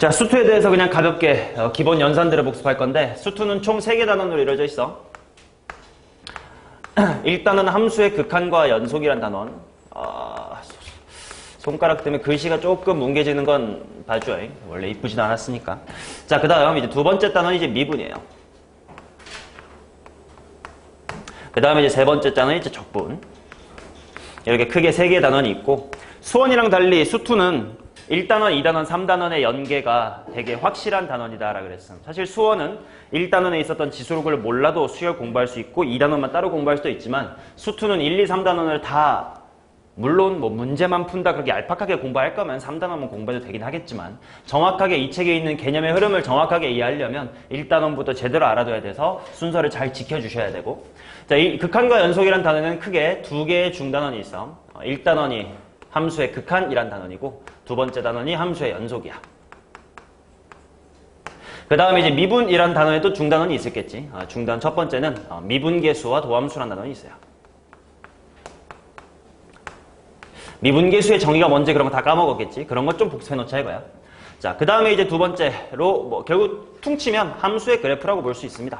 자, 수투에 대해서 그냥 가볍게 기본 연산들을 복습할 건데, 수투는 총 3개 단원으로 이루어져 있어. 1단원은 함수의 극한과 연속이란 단원. 손가락 때문에 글씨가 조금 뭉개지는 건 봐줘. 원래 이쁘지도 않았으니까. 자, 그 다음 이제 두 번째 단원이 이제 미분이에요. 그 다음에 이제 세 번째 단원이 이제 적분. 이렇게 크게 3개의 단원이 있고, 수원이랑 달리 수투는 1단원, 2단원, 3단원의 연계가 되게 확실한 단원이다라고 그랬어. 사실 수원은 1단원에 있었던 지수록을 몰라도 수열 공부할 수 있고 2단원만 따로 공부할 수도 있지만 수투는 1, 2, 3단원을 다 물론 뭐 문제만 푼다 그렇게 얄팍하게 공부할 거면 3단원만 공부해도 되긴 하겠지만 정확하게 이 책에 있는 개념의 흐름을 정확하게 이해하려면 1단원부터 제대로 알아둬야 돼서 순서를 잘 지켜주셔야 되고, 자, 이 극한과 연속이란 단어는 크게 2개의 중단원이 있어. 1단원이 함수의 극한이란 단원이고 두 번째 단원이 함수의 연속이야. 그 다음에 이제 미분이란 단원에도 중단원이 있었겠지. 중단 첫 번째는 미분계수와 도함수란 단원이 있어요. 미분계수의 정의가 뭔지 그런 거 다 까먹었겠지. 그런 것 좀 복습해 놓자 이거야. 자, 그 다음에 이제 두 번째로 뭐 결국 퉁치면 함수의 그래프라고 볼 수 있습니다.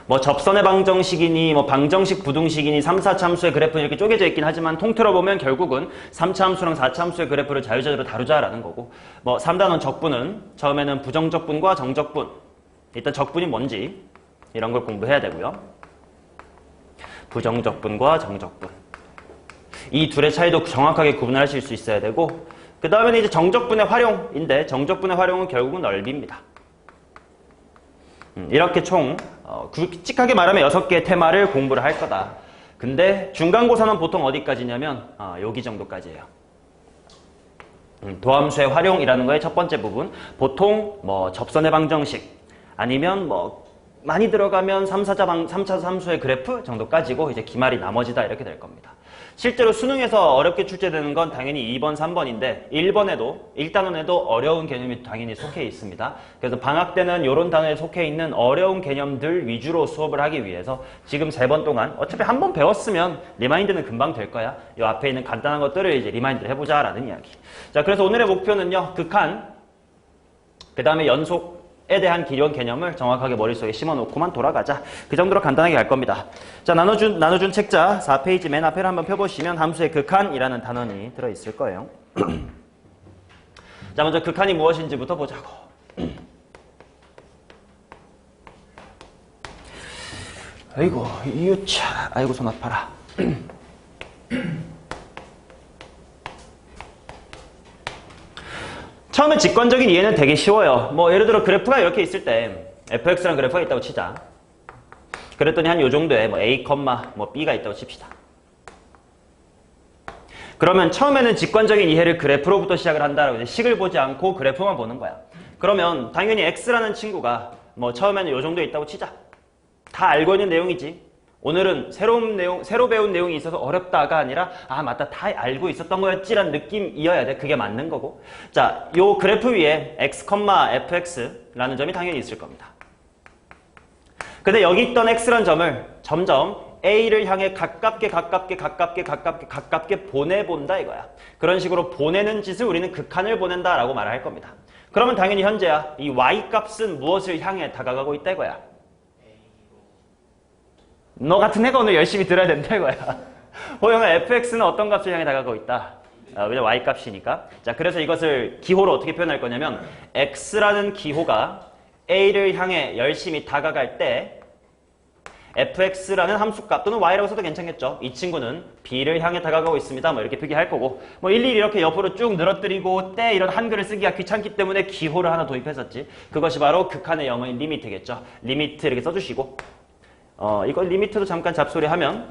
뭐 접선의 방정식이니 뭐 방정식 부등식이니 3, 4차 함수의 그래프는 이렇게 쪼개져 있긴 하지만 통틀어 보면 결국은 3차 함수랑 4차 함수의 그래프를 자유자재로 다루자라는 거고, 뭐 3단원 적분은 처음에는 부정적분과 정적분, 일단 적분이 뭔지 이런 걸 공부해야 되고요. 부정적분과 정적분, 이 둘의 차이도 정확하게 구분하실 수 있어야 되고, 그 다음에는 이제 정적분의 활용인데 정적분의 활용은 결국은 넓입니다. 이렇게 총 굵직하게 말하면 6개의 테마를 공부를 할 거다. 근데 중간고사는 보통 어디까지냐면 여기 정도까지예요. 도함수의 활용이라는 거의 첫 번째 부분, 보통 뭐 접선의 방정식 아니면 뭐 많이 들어가면 3차 함수의 그래프 정도까지고 이제 기말이 나머지다 이렇게 될 겁니다. 실제로 수능에서 어렵게 출제되는 건 당연히 2번, 3번인데 1번에도 1단원에도 어려운 개념이 당연히 속해 있습니다. 그래서 방학 때는 이런 단원에 속해 있는 어려운 개념들 위주로 수업을 하기 위해서 지금 3번 동안 어차피 한 번 배웠으면 리마인드는 금방 될 거야. 이 앞에 있는 간단한 것들을 이제 리마인드를 해보자라는 이야기. 자, 그래서 오늘의 목표는요, 극한, 그 다음에 연속 에 대한 기본 개념을 정확하게 머릿속에 심어놓고만 돌아가자. 그 정도로 간단하게 갈 겁니다. 자, 나눠준 책자 4페이지 맨 앞에를 한번 펴보시면 함수의 극한이라는 단원이 들어있을 거예요. 자, 먼저 극한이 무엇인지부터 보자고. 아이고, 유차. 아이고, 손 아파라. 처음에 직관적인 이해는 되게 쉬워요. 뭐 예를 들어 그래프가 이렇게 있을 때 fx라는 그래프가 있다고 치자. 그랬더니 한 요 정도에 뭐 a, 뭐 b가 있다고 칩시다. 그러면 처음에는 직관적인 이해를 그래프로부터 시작을 한다라고 이제 식을 보지 않고 그래프만 보는 거야. 그러면 당연히 x라는 친구가 뭐 처음에는 요 정도에 있다고 치자. 다 알고 있는 내용이지. 오늘은 새로 배운 내용이 있어서 어렵다가 아니라 아 맞다 다 알고 있었던 거였지란 느낌이어야 돼. 그게 맞는 거고. 자, 요 그래프 위에 x, fx라는 점이 당연히 있을 겁니다. 근데 여기 있던 x라는 점을 점점 a를 향해 가깝게 보내본다 이거야. 그런 식으로 보내는 짓을 우리는 극한을 보낸다라고 말을 할 겁니다. 그러면 당연히 현재야 이 y 값은 무엇을 향해 다가가고 있다 이거야. 너 같은 애가 오늘 열심히 들어야 된다 이거야. 호영아, fx는 어떤 값을 향해 다가가고 있다? 왜냐면 y 값이니까. 자, 그래서 이것을 기호로 어떻게 표현할 거냐면 x라는 기호가 a를 향해 열심히 다가갈 때 fx라는 함수값 또는 y라고 써도 괜찮겠죠. 이 친구는 b를 향해 다가가고 있습니다. 뭐 이렇게 표기할 거고, 뭐 일일이 이렇게 옆으로 쭉 늘어뜨리고 때 이런 한글을 쓰기가 귀찮기 때문에 기호를 하나 도입했었지. 그것이 바로 극한의 영어인 리미트겠죠. 리미트 이렇게 써주시고, 이거 리미트도 잠깐 잡소리 하면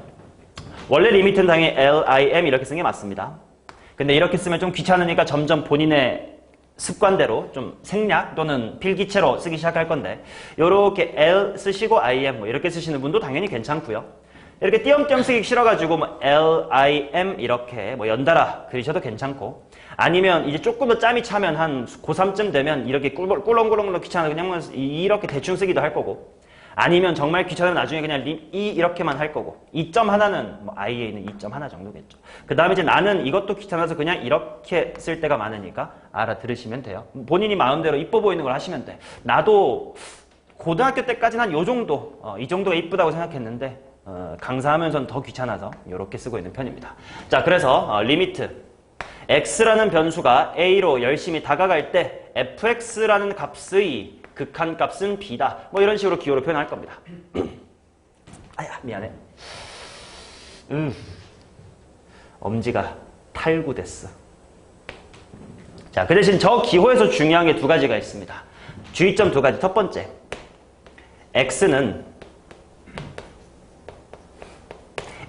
원래 리미트는 당연히 lim 이렇게 쓰는 게 맞습니다. 근데 이렇게 쓰면 좀 귀찮으니까 점점 본인의 습관대로 좀 생략 또는 필기체로 쓰기 시작할 건데, 요렇게 l 쓰시고 im 뭐 이렇게 쓰시는 분도 당연히 괜찮고요. 이렇게 띄엄띄엄 쓰기 싫어가지고 뭐 lim 이렇게 뭐 연달아 그리셔도 괜찮고, 아니면 이제 조금 더 짬이 차면 한 고3쯤 되면 이렇게 꿀렁꿀렁 귀찮아 그냥 이렇게 대충 쓰기도 할 거고, 아니면 정말 귀찮으면 나중에 그냥 이렇게만 할 거고 2점 하나는 뭐 i에 있는 2점 하나 정도겠죠. 그 다음에 이제 나는 이것도 귀찮아서 그냥 이렇게 쓸 때가 많으니까 알아들으시면 돼요. 본인이 마음대로 이뻐 보이는 걸 하시면 돼. 나도 고등학교 때까지는 한 요 정도 이 정도가 이쁘다고 생각했는데 강사하면서는 더 귀찮아서 이렇게 쓰고 있는 편입니다. 자, 그래서 리미트 x라는 변수가 a로 열심히 다가갈 때 fx라는 값의 극한값은 b다. 뭐 이런 식으로 기호로 표현할 겁니다. 아야, 미안해. 엄지가 탈구됐어. 자, 그 대신 저 기호에서 중요한 게 두 가지가 있습니다. 주의점 두 가지. 첫 번째, x는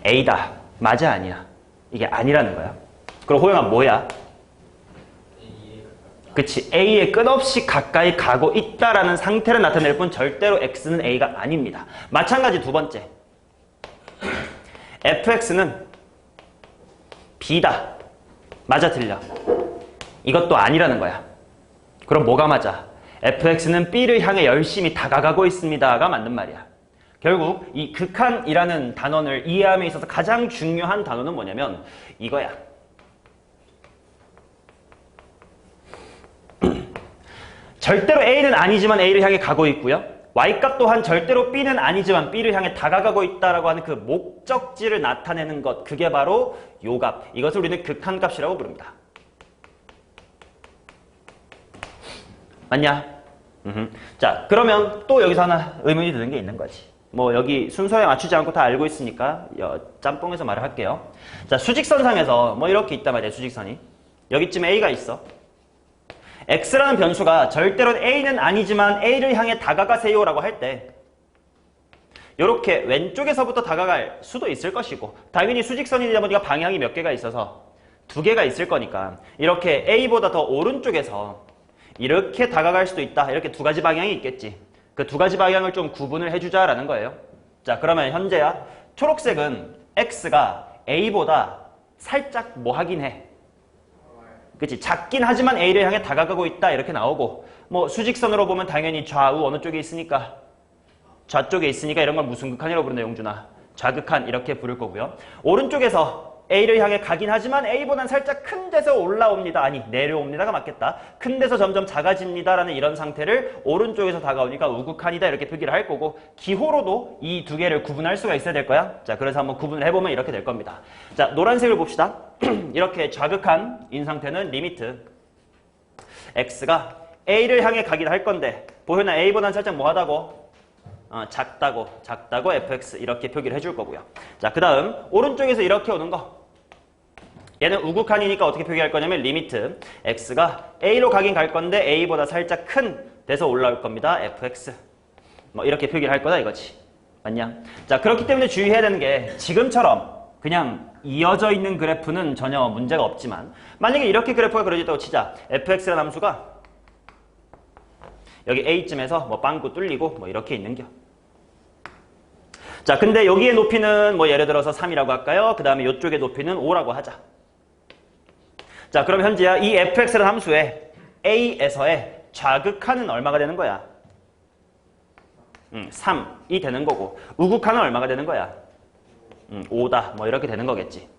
a다. 맞아, 아니야? 이게 아니라는 거야. 그럼 호영아 뭐야? 그치, A에 끝없이 가까이 가고 있다라는 상태를 나타낼 뿐 절대로 X는 A가 아닙니다. 마찬가지 두 번째, fx는 B다. 맞아, 틀려? 이것도 아니라는 거야. 그럼 뭐가 맞아? fx는 B를 향해 열심히 다가가고 있습니다가 맞는 말이야. 결국 이 극한이라는 단원을 이해함에 있어서 가장 중요한 단원은 뭐냐면 이거야. 절대로 A는 아니지만 A를 향해 가고 있고요. Y값 또한 절대로 B는 아니지만 B를 향해 다가가고 있다라고 하는 그 목적지를 나타내는 것, 그게 바로 요 값. 이것을 우리는 극한값이라고 부릅니다. 맞냐? 자, 그러면 또 여기서 하나 의문이 드는 게 있는 거지. 뭐 여기 순서에 맞추지 않고 다 알고 있으니까 짬뽕해서 말을 할게요. 자, 수직선상에서 뭐 이렇게 있단 말이야, 수직선이. 여기쯤에 A가 있어. x라는 변수가 절대로 a는 아니지만 a를 향해 다가가세요 라고 할 때 이렇게 왼쪽에서부터 다가갈 수도 있을 것이고 당연히 수직선이다 보니까 방향이 몇 개가 있어서 두 개가 있을 거니까 이렇게 a보다 더 오른쪽에서 이렇게 다가갈 수도 있다. 이렇게 두 가지 방향이 있겠지. 그 두 가지 방향을 좀 구분을 해주자라는 거예요. 자, 그러면 현재야 초록색은 x가 a보다 살짝 뭐 하긴 해. 그치, 작긴 하지만 A를 향해 다가가고 있다 이렇게 나오고 뭐 수직선으로 보면 당연히 좌우 어느 쪽에 있으니까 좌쪽에 있으니까 이런 걸 무슨 극한이라고 부른다, 용준아? 좌극한 이렇게 부를 거고요. 오른쪽에서 A를 향해 가긴 하지만 A보다는 살짝 큰 데서 올라옵니다. 아니, 내려옵니다가 맞겠다. 큰 데서 점점 작아집니다라는 이런 상태를 오른쪽에서 다가오니까 우극한이다 이렇게 표기를 할 거고 기호로도 이 두 개를 구분할 수가 있어야 될 거야. 자, 그래서 한번 구분을 해보면 이렇게 될 겁니다. 자, 노란색을 봅시다. 이렇게 좌극한인 상태는 리미트 x가 a를 향해 가긴 할 건데 보현아 a보다는 살짝 뭐 하다고? 작다고 fx 이렇게 표기를 해줄 거고요. 자, 그 다음 오른쪽에서 이렇게 오는 거 얘는 우극한이니까 어떻게 표기할 거냐면 리미트 x가 a로 가긴 갈 건데 a보다 살짝 큰 데서 올라올 겁니다. fx 뭐 이렇게 표기를 할 거다 이거지. 맞냐? 자, 그렇기 때문에 주의해야 되는 게 지금처럼 그냥 이어져 있는 그래프는 전혀 문제가 없지만 만약에 이렇게 그래프가 그려졌다고 치자. fx라는 함수가 여기 a쯤에서 뭐 빵꾸 뚫리고 뭐 이렇게 있는겨. 자, 근데 여기의 높이는 뭐 예를 들어서 3이라고 할까요? 그 다음에 이쪽의 높이는 5라고 하자. 자, 그럼 현재야 이 fx라는 함수에 a에서의 좌극한은 얼마가 되는 거야? 3이 되는 거고 우극한은 얼마가 되는 거야? 5다. 뭐 이렇게 되는 거겠지.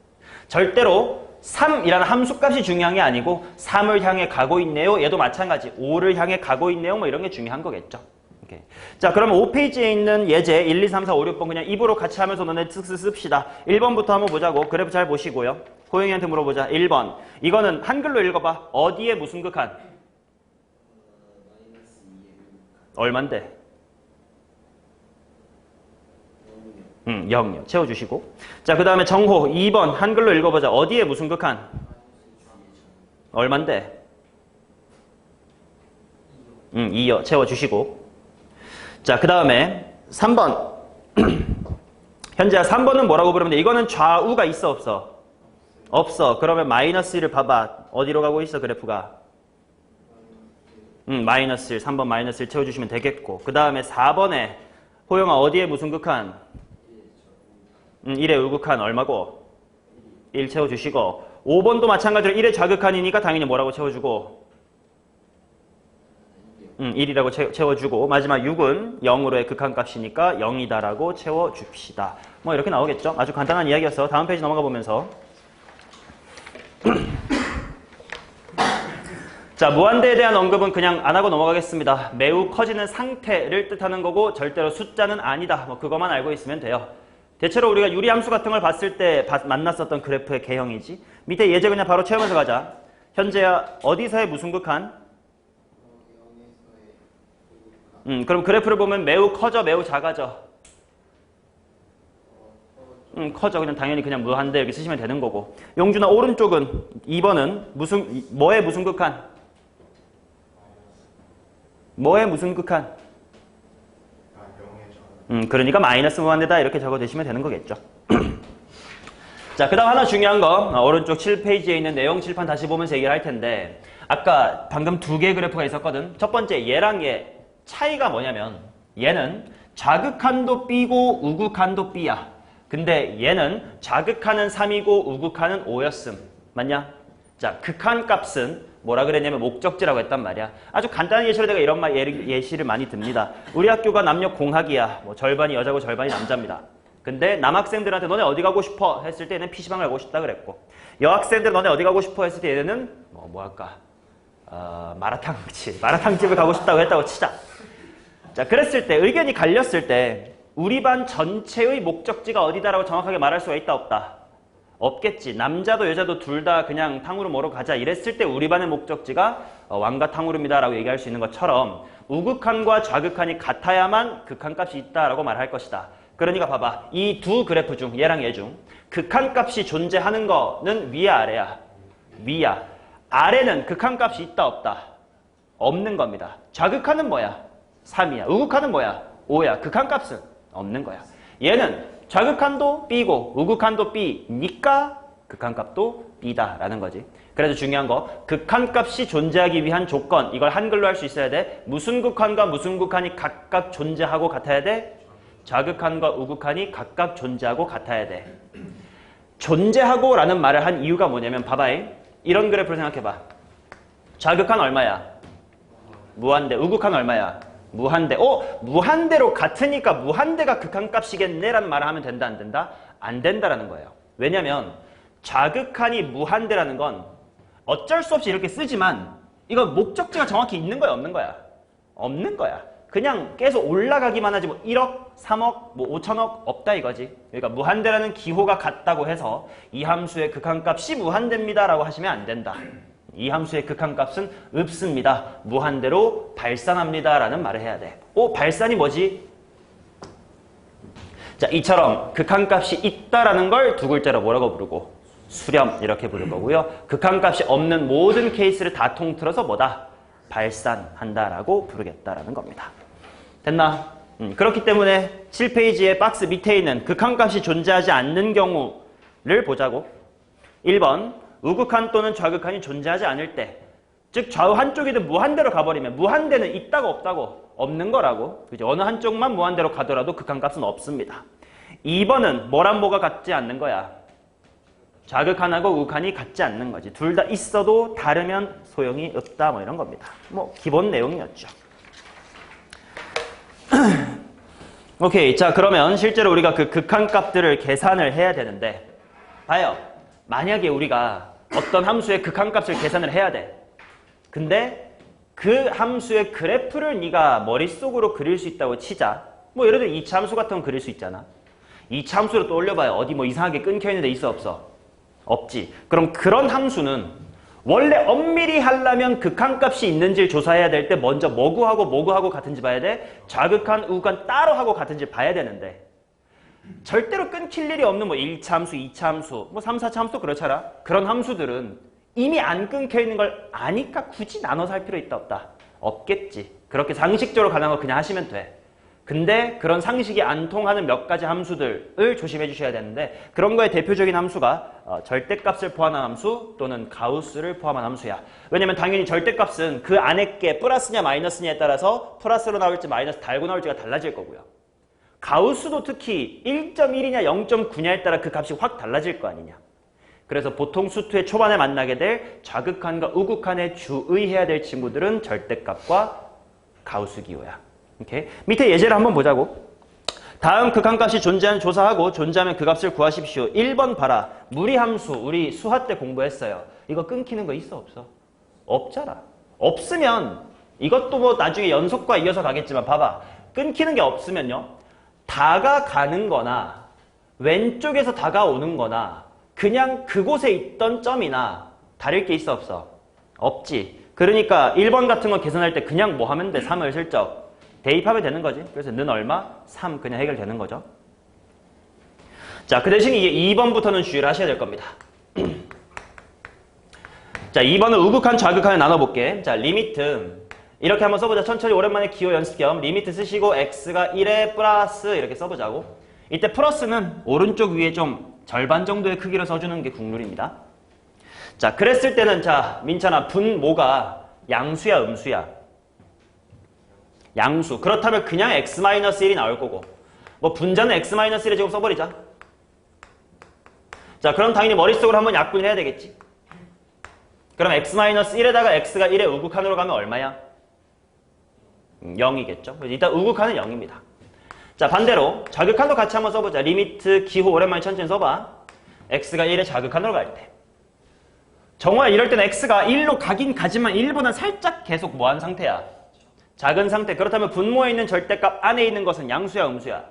절대로 3이라는 함수값이 중요한 게 아니고 3을 향해 가고 있네요. 얘도 마찬가지. 5를 향해 가고 있네요. 뭐 이런 게 중요한 거겠죠. 오케이. 자, 그러면 5페이지에 있는 예제 1, 2, 3, 4, 5, 6번 그냥 입으로 같이 하면서 너네 씁시다. 1번부터 한번 보자고. 그래프 잘 보시고요. 호영이한테 물어보자. 1번. 이거는 한글로 읽어봐. 어디에 무슨 극한? 얼만데? 0요. 채워주시고. 자, 그 다음에 정호 2번 한글로 읽어보자. 어디에 무슨 극한? 얼만데? 2요. 채워주시고. 자, 그 다음에 3번. 현재야 3번은 뭐라고 부르면 돼? 이거는 좌우가 있어 없어? 없어. 그러면 마이너스 1을 봐봐. 어디로 가고 있어 그래프가? 마이너스 1. 3번 마이너스 1 채워주시면 되겠고. 그 다음에 4번에 호영아 어디에 무슨 극한? 1의 우극한 얼마고? 1 채워주시고 5번도 마찬가지로 1의 좌극한이니까 당연히 뭐라고 채워주고? 1이라고 채워주고 마지막 6은 0으로의 극한값이니까 0이다라고 채워줍시다. 뭐 이렇게 나오겠죠? 아주 간단한 이야기였어. 다음 페이지 넘어가 보면서 자, 무한대에 대한 언급은 그냥 안 하고 넘어가겠습니다. 매우 커지는 상태를 뜻하는 거고 절대로 숫자는 아니다. 뭐 그것만 알고 있으면 돼요. 대체로 우리가 유리함수 같은 걸 봤을 때 만났었던 그래프의 개형이지. 밑에 예제 그냥 바로 채우면서 가자. 현재야 어디서의 무슨 극한? 그럼 그래프를 보면 매우 커져, 매우 작아져? 커져. 그냥 당연히 그냥 무한대 이렇게 쓰시면 되는 거고. 용준아 오른쪽은 2번은 뭐의 무슨 극한? 뭐의 무슨 극한? 그러니까 마이너스 무한대다 이렇게 적어두시면 되는 거겠죠. 자, 그 다음 하나 중요한 거 오른쪽 7페이지에 있는 내용 칠판 다시 보면서 얘기를 할 텐데 아까 방금 두 개의 그래프가 있었거든. 첫 번째 얘랑 얘 차이가 뭐냐면 얘는 자극한도 B고 우극한도 B야. 근데 얘는 자극한은 3이고 우극한은 5였음. 맞냐? 자, 극한값은 뭐라 그랬냐면 목적지라고 했단 말이야. 아주 간단한 예시로 내가 이런 예시를 많이 듭니다. 우리 학교가 남녀 공학이야. 뭐 절반이 여자고 절반이 남자입니다. 근데 남학생들한테 너네 어디 가고 싶어? 했을 때 얘는 PC방 가고 싶다 그랬고 여학생들 너네 어디 가고 싶어? 했을 때 얘네는 뭐 할까? 마라탕집을 가고 싶다고 했다고 치자. 자, 그랬을 때 의견이 갈렸을 때 우리 반 전체의 목적지가 어디다라고 정확하게 말할 수가 있다 없다? 없겠지. 남자도 여자도 둘 다 그냥 탕후루 먹으러 가자 이랬을 때 우리 반의 목적지가 왕가 탕후루입니다 라고 얘기할 수 있는 것처럼 우극한과 좌극한이 같아야만 극한값이 있다라고 말할 것이다. 그러니까 봐봐. 이 두 그래프 중 얘랑 얘 중 극한값이 존재하는 거는 위야 아래야? 위야. 아래는 극한값이 있다 없다? 없는 겁니다. 좌극한은 뭐야? 3이야. 우극한은 뭐야? 5야. 극한값은 없는 거야. 얘는 좌극한도 B고 우극한도 B니까 극한값도 B다라는 거지. 그래서 중요한 거 극한값이 존재하기 위한 조건 이걸 한글로 할 수 있어야 돼. 무슨 극한과 무슨 극한이 각각 존재하고 같아야 돼? 좌극한과 우극한이 각각 존재하고 같아야 돼. 존재하고 라는 말을 한 이유가 뭐냐면 봐봐. 이런 그래프를 생각해봐. 좌극한 얼마야? 무한대. 우극한 얼마야? 무한대. 무한대로 같으니까 무한대가 극한값이겠네 라는 말을 하면 된다 안 된다? 안 된다라는 거예요. 왜냐면 좌극한이 무한대라는 건 어쩔 수 없이 이렇게 쓰지만 이건 목적지가 정확히 있는 거야 없는 거야? 없는 거야. 그냥 계속 올라가기만 하지 뭐 1억, 3억, 뭐 5천억 없다 이거지. 그러니까 무한대라는 기호가 같다고 해서 이 함수의 극한값이 무한대입니다 라고 하시면 안 된다. 이 함수의 극한값은 없습니다. 무한대로 발산합니다 라는 말을 해야 돼. 발산이 뭐지? 자, 이처럼 극한값이 있다라는 걸 두 글자로 뭐라고 부르고? 수렴 이렇게 부를 거고요. 극한값이 없는 모든 케이스를 다 통틀어서 뭐다? 발산한다라고 부르겠다라는 겁니다. 됐나? 그렇기 때문에 7페이지의 박스 밑에 있는 극한값이 존재하지 않는 경우를 보자고. 1번 우극한 또는 좌극한이 존재하지 않을 때, 즉 좌우 한쪽이든 무한대로 가버리면 무한대는 있다고 없다고? 없는 거라고. 그죠? 어느 한쪽만 무한대로 가더라도 극한값은 없습니다. 2번은 뭐랑 뭐가 같지 않는 거야? 좌극한하고 우극한이 같지 않는 거지. 둘 다 있어도 다르면 소용이 없다 뭐 이런 겁니다. 뭐 기본 내용이었죠. 오케이. 자, 그러면 실제로 우리가 그 극한값들을 계산을 해야 되는데 봐요. 만약에 우리가 어떤 함수의 극한값을 계산을 해야 돼. 근데 그 함수의 그래프를 네가 머릿속으로 그릴 수 있다고 치자. 뭐 예를 들어 2차 함수 같은 건 그릴 수 있잖아. 2차 함수로 떠올려봐요. 어디 뭐 이상하게 끊겨 있는 데 있어 없어? 없지. 그럼 그런 함수는 원래 엄밀히 하려면 극한값이 있는지를 조사해야 될 때 먼저 뭐 구하고 같은지 봐야 돼. 좌극한, 우극한 따로 하고 같은지 봐야 되는데 절대로 끊길 일이 없는 뭐 1차 함수, 2차 함수, 뭐 3, 4차 함수 그렇잖아. 그런 함수들은 이미 안 끊겨 있는 걸 아니까 굳이 나눠서 할 필요 있다 없다? 없겠지. 그렇게 상식적으로 가능한 거 그냥 하시면 돼. 근데 그런 상식이 안 통하는 몇 가지 함수들을 조심해 주셔야 되는데 그런 거의 대표적인 함수가 절대값을 포함한 함수 또는 가우스를 포함한 함수야. 왜냐면 당연히 절대값은 그 안에 게 플러스냐 마이너스냐에 따라서 플러스로 나올지 마이너스 달고 나올지가 달라질 거고요. 가우스도 특히 1.1이냐 0.9냐에 따라 그 값이 확 달라질 거 아니냐. 그래서 보통 수투의 초반에 만나게 될 좌극한과 우극한에 주의해야 될 친구들은 절대값과 가우스 기호야. 오케이? 밑에 예제를 한번 보자고. 다음 극한값이 존재하는 조사하고 존재하면 그 값을 구하십시오. 1번 봐라. 무리함수 우리 수화 때 공부했어요. 이거 끊기는 거 있어 없어? 없잖아. 없으면 이것도 뭐 나중에 연속과 이어서 가겠지만 봐봐. 끊기는 게 없으면요. 다가가는 거나 왼쪽에서 다가오는 거나 그냥 그곳에 있던 점이나 다를 게 있어 없어? 없지. 그러니까 1번 같은 거 계산할 때 그냥 뭐 하면 돼? 3을 슬쩍 대입하면 되는 거지. 그래서 는 얼마? 3 그냥 해결되는 거죠. 자, 그 대신 이게 2번부터는 주의를 하셔야 될 겁니다. 자, 2번은 우극한 좌극한을 나눠볼게. 자, 리미트 이렇게 한번 써보자. 천천히 오랜만에 기호 연습 겸 리미트 쓰시고 x가 1에 플러스 이렇게 써보자고. 이때 플러스는 오른쪽 위에 좀 절반 정도의 크기로 써주는 게 국룰입니다. 자, 그랬을 때는 자, 민찬아 분모가 양수야 음수야? 양수. 그렇다면 그냥 x-1이 나올 거고 뭐 분자는 x-1의 제곱 써버리자. 자, 그럼 당연히 머릿속으로 한번 약분을 해야 되겠지. 그럼 x-1에다가 x가 1의 우극한으로 가면 얼마야? 0이겠죠. 그래서 일단 우극한은 0입니다. 자, 반대로 좌극한도 같이 한번 써보자. 리미트 기호 오랜만에 천천히 써봐. x가 1의 좌극한으로 갈 때. 정호야 이럴 때는 x가 1로 가긴 가지만 1보다 살짝 계속 뭐한 상태야? 작은 상태. 그렇다면 분모에 있는 절대값 안에 있는 것은 양수야 음수야?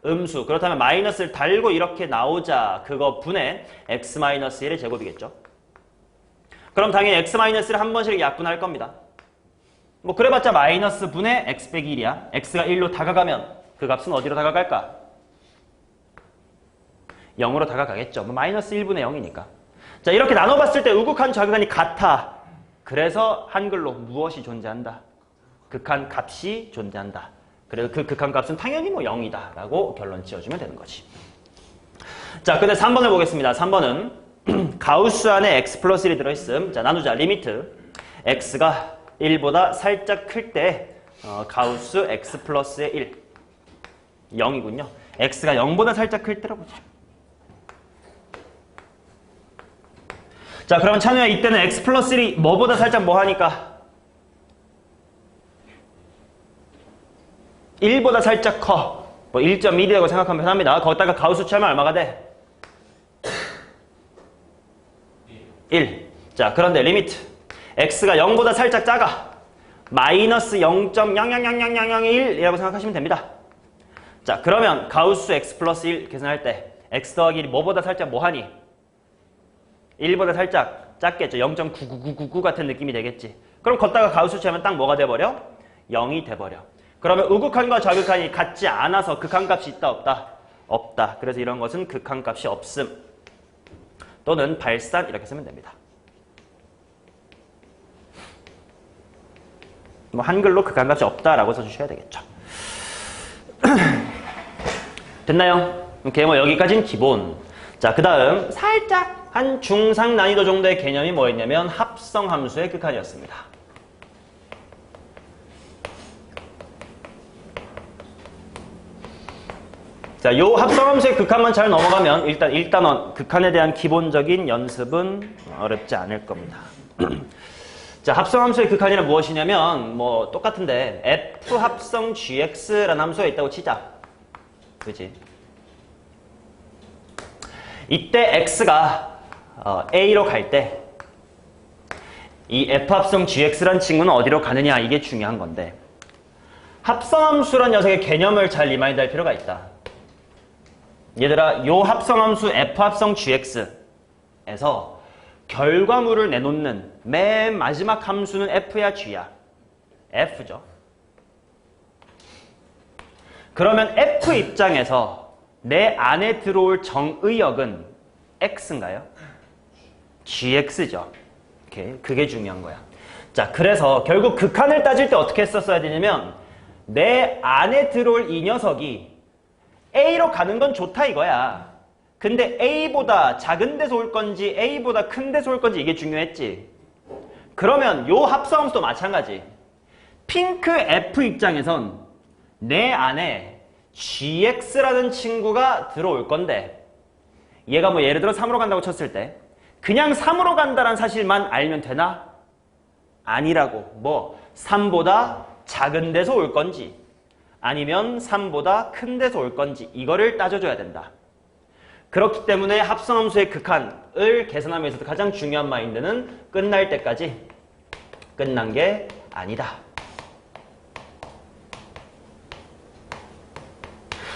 음수. 그렇다면 마이너스를 달고 이렇게 나오자. 그거 분의 x-1의 제곱이겠죠. 그럼 당연히 x-1을 한 번씩 약분할 겁니다. 뭐 그래봤자 마이너스 분의 x 빼기 1이야. x가 1로 다가가면 그 값은 어디로 다가갈까? 0으로 다가가겠죠. 뭐 마이너스 1분의 0이니까. 자, 이렇게 나눠봤을 때 우극한 좌극한이 같아. 그래서 한글로 무엇이 존재한다? 극한 값이 존재한다. 그래서 그 극한 값은 당연히 뭐 0이다 라고 결론 지어주면 되는 거지. 자, 근데 3번을 보겠습니다. 3번은 가우스 안에 x 플러스 1이 들어있음. 자, 나누자. 리미트 x가 1보다 살짝 클 때 가우스 x 플러스의 1 0이군요. x가 0보다 살짝 클 때로 보자. 자, 그러면 찬우야 이때는 x 플러스 1이 뭐보다 살짝 뭐 하니까? 1보다 살짝 커. 뭐 1.1이라고 생각하면 편합니다. 거기다가 가우스 취하면 얼마가 돼? 1. 자, 그런데 리미트 x가 0보다 살짝 작아. 마이너스 0.000001이라고 생각하시면 됩니다. 자, 그러면 가우스 x 플러스 1 계산할 때 x 더하기 1이 뭐보다 살짝 뭐하니? 1보다 살짝 작겠죠. 0.99999 같은 느낌이 되겠지. 그럼 걷다가 가우스 취하면 딱 뭐가 돼버려? 0이 돼버려. 그러면 우극한과 좌극한이 같지 않아서 극한값이 있다 없다? 없다. 그래서 이런 것은 극한값이 없음 또는 발산 이렇게 쓰면 됩니다. 뭐 한글로 극한값이 없다라고 써주셔야 되겠죠. 됐나요? 오케이, 뭐 여기까지는 기본. 자, 그 다음 살짝 한 중상 난이도 정도의 개념이 뭐였냐면 합성함수의 극한이었습니다. 자, 요 합성함수의 극한만 잘 넘어가면 일단 극한에 대한 기본적인 연습은 어렵지 않을 겁니다. 자, 합성함수의 극한이란 무엇이냐면 뭐 똑같은데 f 합성 gx라는 함수가 있다고 치자. 그지? 이때 x가 a로 갈 때 이 f 합성 gx라는 친구는 어디로 가느냐 이게 중요한 건데 합성함수란 녀석의 개념을 잘 리마인드 할 필요가 있다. 얘들아, 요 합성함수 f 합성 gx에서 결과물을 내놓는 맨 마지막 함수는 f야 g야? f죠. 그러면 f 입장에서 내 안에 들어올 정의역은 x인가요? gx죠. 오케이, 그게 중요한 거야. 자, 그래서 결국 극한을 따질 때 어떻게 했었어야 되냐면 내 안에 들어올 이 녀석이 A로 가는 건 좋다 이거야. 근데 A보다 작은 데서 올 건지 A보다 큰 데서 올 건지 이게 중요했지. 그러면 요 합성함수도 마찬가지. 핑크 F 입장에선 내 안에 GX라는 친구가 들어올 건데 얘가 뭐 예를 들어 3으로 간다고 쳤을 때 그냥 3으로 간다는 사실만 알면 되나? 아니라고. 뭐 3보다 작은 데서 올 건지 아니면 3보다 큰 데서 올 건지 이거를 따져줘야 된다. 그렇기 때문에 합성함수의 극한을 계산하면서 있어서 가장 중요한 마인드는 끝날 때까지 끝난 게 아니다.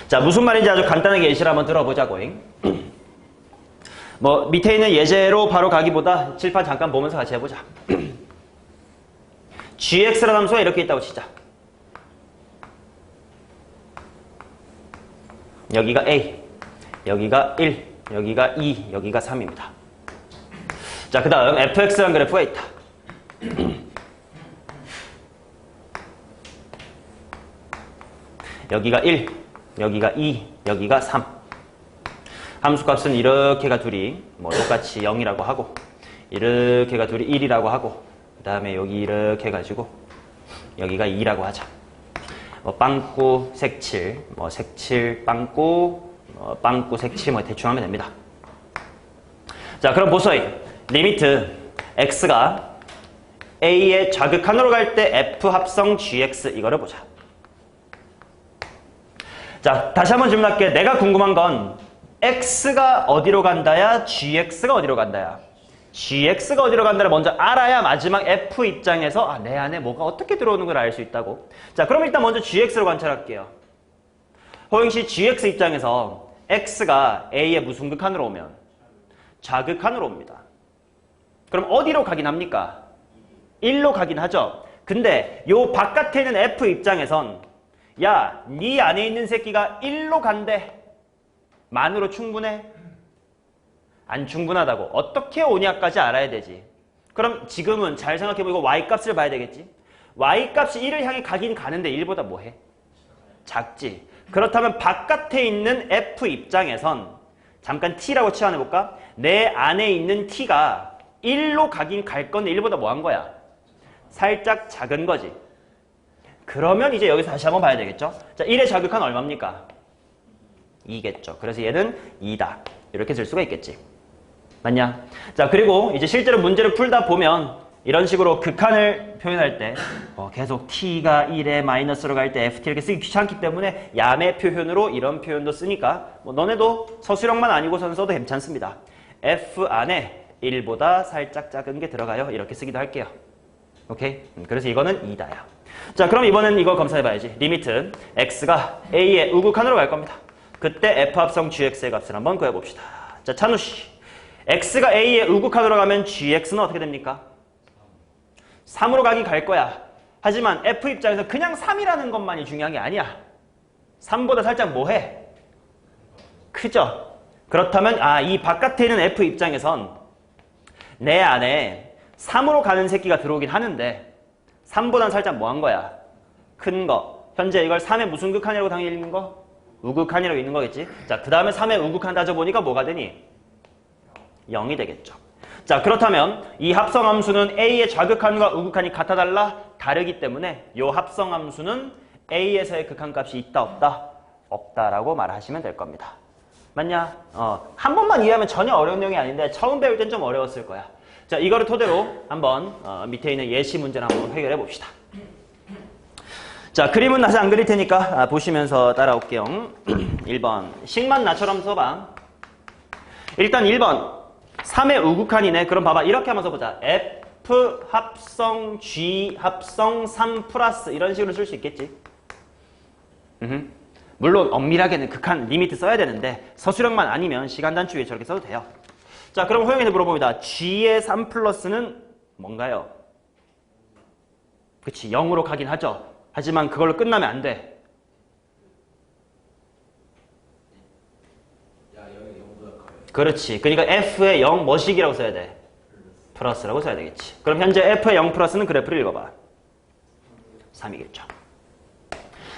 자, 무슨 말인지 아주 간단하게 예시를 한번 들어보자고. 뭐 밑에 있는 예제로 바로 가기보다 칠판 잠깐 보면서 같이 해보자. gx라는 함수가 이렇게 있다고 치자. 여기가 a, 여기가 1, 여기가 2, 여기가 3입니다. 자, 그 다음 fx라는 그래프가 있다. 여기가 1, 여기가 2, 여기가 3. 함수값은 이렇게가 둘이 뭐 똑같이 0이라고 하고 이렇게가 둘이 1이라고 하고 그 다음에 여기 이렇게 해가지고 여기가 2라고 하자. 뭐 빵꾸 색칠, 뭐 색칠 빵꾸, 빵꾸 색칠 뭐 대충 하면 됩니다. 자, 그럼 보소이 리미트 x가 a의 좌극한으로 갈 때 f 합성 gx 이거를 보자. 자, 다시 한번 질문할게. 내가 궁금한 건 x가 어디로 간다야, gx가 어디로 간다야? gx가 어디로 간다를 먼저 알아야 마지막 f 입장에서 내 안에 뭐가 어떻게 들어오는 걸 알 수 있다고. 자, 그럼 일단 먼저 gx로 관찰할게요. 호영씨 gx 입장에서 x가 a의 무슨 극한으로 오면? 좌극한으로 옵니다. 그럼 어디로 가긴 합니까? 1로 가긴 하죠. 근데 요 바깥에 있는 f 입장에선 야, 네 안에 있는 새끼가 1로 간대. 만으로 충분해? 안 충분하다고. 어떻게 오냐까지 알아야 되지. 그럼 지금은 잘 생각해보고 y값을 봐야 되겠지. y값이 1을 향해 가긴 가는데 1보다 뭐해? 작지. 그렇다면 바깥에 있는 f 입장에선 잠깐 t라고 치환해볼까? 내 안에 있는 t가 1로 가긴 갈 건데 1보다 뭐 한 거야? 살짝 작은 거지. 그러면 이제 여기서 다시 한번 봐야 되겠죠? 자, 1의 좌극한 얼마입니까? 2겠죠. 그래서 얘는 2다. 이렇게 쓸 수가 있겠지. 맞냐? 자, 그리고 이제 실제로 문제를 풀다 보면 이런 식으로 극한을 표현할 때 계속 t가 1에 마이너스로 갈 때 ft 이렇게 쓰기 귀찮기 때문에 야매 표현으로 이런 표현도 쓰니까 뭐 너네도 서술형만 아니고선 써도 괜찮습니다. f 안에 1보다 살짝 작은 게 들어가요. 이렇게 쓰기도 할게요. 오케이? 그래서 이거는 2다야. 자, 그럼 이번엔 이거 검사해봐야지. 리미트 x가 a의 우극한으로 갈 겁니다. 그때 f 합성 gx의 값을 한번 구해봅시다. 자, 찬우씨. x가 a의 우극한으로 가면 gx는 어떻게 됩니까? 3으로 가긴 갈 거야. 하지만 f 입장에서 그냥 3이라는 것만이 중요한 게 아니야. 3보다 살짝 뭐해? 크죠? 그렇다면 이 바깥에 있는 f 입장에선 내 안에 3으로 가는 새끼가 들어오긴 하는데 3보단 살짝 뭐 한 거야? 큰 거. 현재 이걸 3의 무슨 극한이라고 당연히 읽는 거? 우극한이라고 읽는 거겠지? 자, 그 다음에 3의 우극한 따져보니까 뭐가 되니? 0이 되겠죠. 자, 그렇다면 이 합성함수는 a의 좌극한과 우극한이 같아 달라? 다르기 때문에 이 합성함수는 a에서의 극한값이 있다 없다? 없다라고 말하시면 될 겁니다. 맞냐? 한 번만 이해하면 전혀 어려운 내용이 아닌데 처음 배울 땐 좀 어려웠을 거야. 자, 이거를 토대로 한번 밑에 있는 예시 문제를 한번 해결해 봅시다. 자, 그림은 다시 안 그릴 테니까 보시면서 따라올게요. 1번 식만 나처럼 써봐. 일단 1번 3의 우극한이네. 그럼 봐봐. 이렇게 한번 써보자. F 합성 G 합성 3 플러스 이런 식으로 쓸 수 있겠지. 물론 엄밀하게는 극한 리미트 써야 되는데 서술형만 아니면 시간 단축 위해 저렇게 써도 돼요. 자, 그럼 호영이한테 물어봅니다. G의 3 플러스는 뭔가요? 그치, 0으로 가긴 하죠. 하지만 그걸로 끝나면 안 돼. 그렇지. 그러니까 F의 0 뭐식이라고 써야 돼? 플러스라고 써야 되겠지. 그럼 현재 F의 0 플러스는 그래프를 읽어봐. 3이겠죠.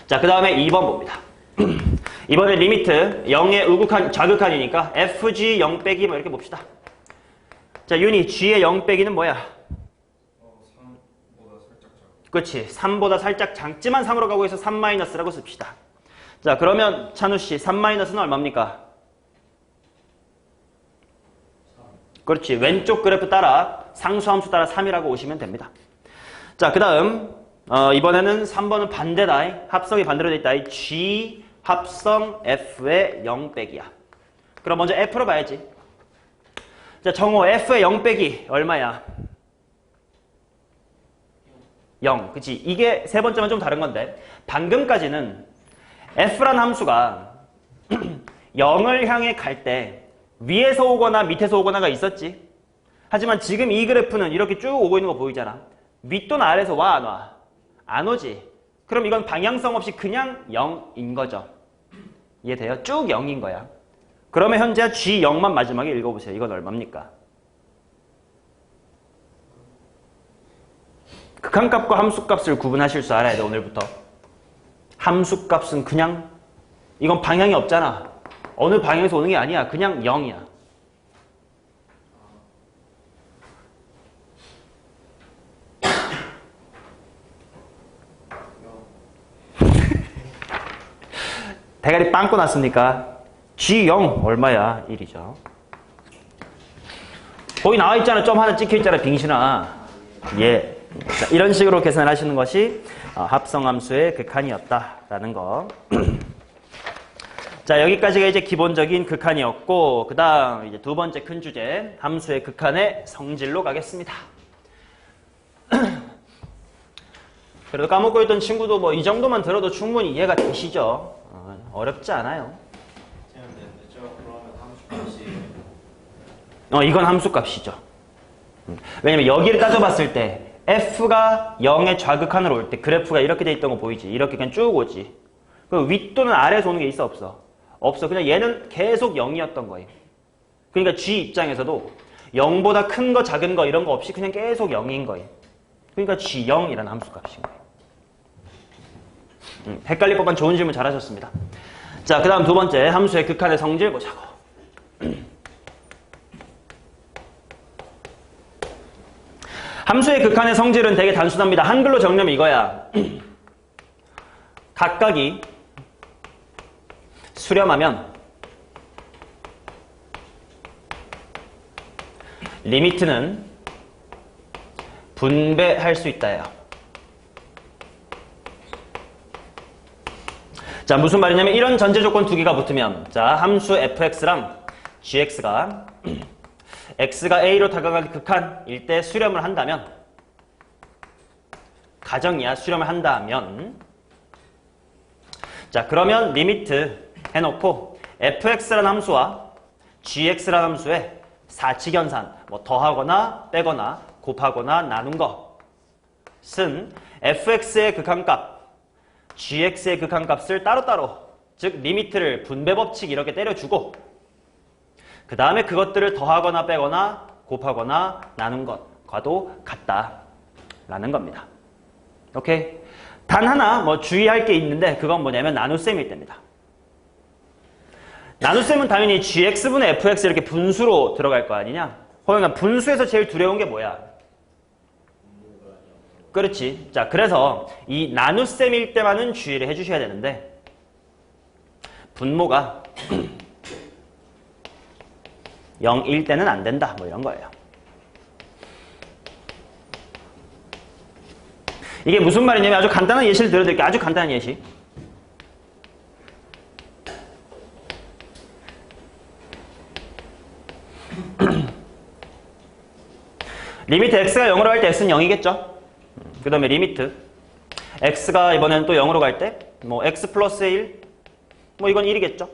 자, 그 다음에 2번 봅니다. 이번에 리미트 0의 우극한, 좌극한이니까 FG 0 빼기 뭐 이렇게 봅시다. 자, 윤희 G의 0 빼기는 뭐야? 3보다 살짝 작아. 그렇지. 3보다 살짝 작지만 3으로 가고 있어 3 마이너스라고 씁시다. 자, 그러면 찬우씨 3 마이너스는 얼마입니까? 그렇지. 왼쪽 그래프 따라 상수함수 따라 3이라고 오시면 됩니다. 자, 그 다음 이번에는 3번은 반대다. 합성이 반대로 돼 있다. G 합성 F의 0 빼기야. 그럼 먼저 F로 봐야지. 자, 정호 F의 0 빼기 얼마야? 0. 그치? 이게 세 번째만 좀 다른 건데 방금까지는 F란 함수가 0을 향해 갈 때 위에서 오거나 밑에서 오거나가 있었지. 하지만 지금 이 그래프는 이렇게 쭉 오고 있는 거 보이잖아. 위 또는 아래에서 와, 안 와? 안 오지. 그럼 이건 방향성 없이 그냥 0인 거죠. 이해돼요? 쭉 0인 거야. 그러면 현재 G0만 마지막에 읽어보세요. 이건 얼마입니까? 극한값과 함수값을 구분하실 줄 알아야 돼, 오늘부터. 함수값은 그냥 이건 방향이 없잖아. 어느 방향에서 오는 게 아니야. 그냥 0이야. 대가리 빵꾸 났습니까? G0 얼마야? 1이죠. 거기 나와 있잖아. 점 하나 찍혀 있잖아. 빙신아. 예. 자, 이런 식으로 계산을 하시는 것이 합성함수의 극한이었다라는 거. 자, 여기까지가 이제 기본적인 극한이었고, 그 다음 이제 두 번째 큰 주제, 함수의 극한의 성질로 가겠습니다. 그래도 까먹고 있던 친구도 뭐 이 정도만 들어도 충분히 이해가 되시죠? 어렵지 않아요. 이건 함수값이죠. 왜냐면 여기를 따져봤을 때 F가 0의 좌극한으로 올 때 그래프가 이렇게 돼 있던 거 보이지? 이렇게 그냥 쭉 오지. 그럼 위 또는 아래에서 오는 게 있어, 없어? 없어. 그냥 얘는 계속 0이었던 거예요. 그러니까 G 입장에서도 0보다 큰 거, 작은 거 이런 거 없이 그냥 계속 0인 거예요. 그러니까 G0이라는 함수값인 거예요. 헷갈릴 법한 좋은 질문 잘하셨습니다. 자, 그 다음 두 번째 함수의 극한의 성질 보자고. 함수의 극한의 성질은 되게 단순합니다. 한글로 정리하면 이거야. 각각이 수렴하면 리미트는 분배할 수 있다예요. 자, 무슨 말이냐면 이런 전제 조건 두 개가 붙으면, 자, 함수 fx랑 gx가 x가 a로 다가가기 극한일 때 수렴을 한다면, 가정이야, 수렴을 한다면, 자, 그러면 리미트 해놓고 fx라는 함수와 gx라는 함수의 사칙연산, 뭐 더하거나 빼거나 곱하거나 나눈 것은 fx의 극한값, gx의 극한값을 따로따로, 즉 리미트를 분배법칙 이렇게 때려주고 그 다음에 그것들을 더하거나 빼거나 곱하거나 나눈 것과도 같다라는 겁니다. 오케이? 단 하나 뭐 주의할 게 있는데 그건 뭐냐면 나눗셈일 때입니다. 나눗셈은 당연히 gx분의 fx 이렇게 분수로 들어갈 거 아니냐? 호영아, 분수에서 제일 두려운 게 뭐야? 그렇지. 자, 그래서 이 나눗셈일 때만은 주의를 해주셔야 되는데 분모가 0일 때는 안 된다. 뭐 이런 거예요. 이게 무슨 말이냐면 아주 간단한 예시를 들어드릴게요. 아주 간단한 예시. 리미트 x가 0으로 갈 때 x는 0이겠죠? 그 다음에 리미트 x가 이번에는 또 0으로 갈 때 뭐 x 플러스 1, 뭐 이건 1이겠죠?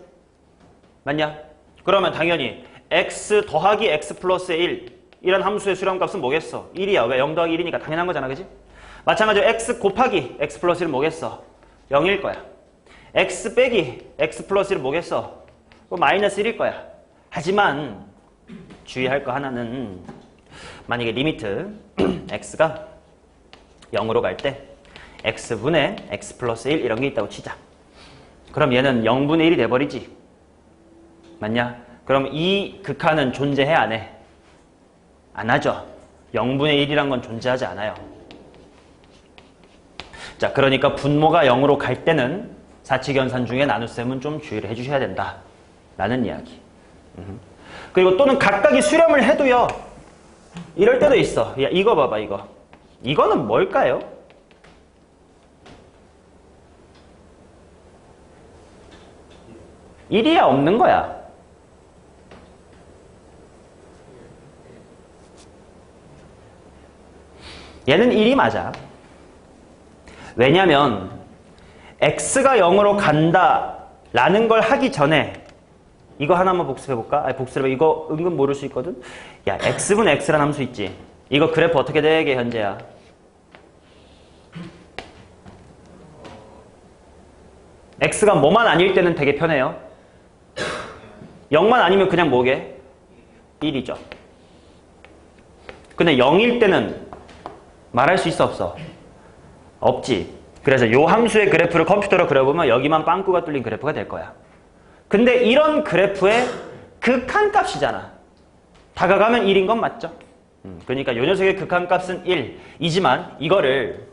맞냐? 그러면 당연히 x 더하기 x 플러스 1 이런 함수의 수렴값은 뭐겠어? 1이야. 왜? 0 더하기 1이니까 당연한 거잖아. 그지? 마찬가지로 x 곱하기 x 플러스 1은 뭐겠어? 0일 거야. x 빼기 x 플러스 1은 뭐겠어? 마이너스 1일 거야. 하지만 주의할 거 하나는 만약에 리미트 x가 0으로 갈 때 x분의 x 플러스 1 이런 게 있다고 치자. 그럼 얘는 0분의 1이 돼버리지. 맞냐? 그럼 이 극한은 존재해 안 해? 안 하죠. 0분의 1이란 건 존재하지 않아요. 자, 그러니까 분모가 0으로 갈 때는 사칙연산 중에 나눗셈은 좀 주의를 해주셔야 된다 라는 이야기. 그리고 또는 각각이 수렴을 해도요, 이럴 때도 있어. 야, 이거 봐봐, 이거. 이거는 뭘까요? 1이야 없는 거야. 얘는 1이 맞아. 왜냐면 x가 0으로 간다 라는 걸 하기 전에 이거 하나만 복습해볼까? 아니 복습해. 이거 은근 모를 수 있거든? 야, x분 x라는 함수 있지? 이거 그래프 어떻게 되게 현재야? x가 뭐만 아닐 때는 되게 편해요. 0만 아니면 그냥 뭐게? 1이죠. 근데 0일 때는 말할 수 있어 없어? 없지. 그래서 요 함수의 그래프를 컴퓨터로 그려보면 여기만 빵꾸가 뚫린 그래프가 될 거야. 근데 이런 그래프의 극한값이잖아. 다가가면 1인 건 맞죠? 그러니까 요 녀석의 극한값은 1이지만 이거를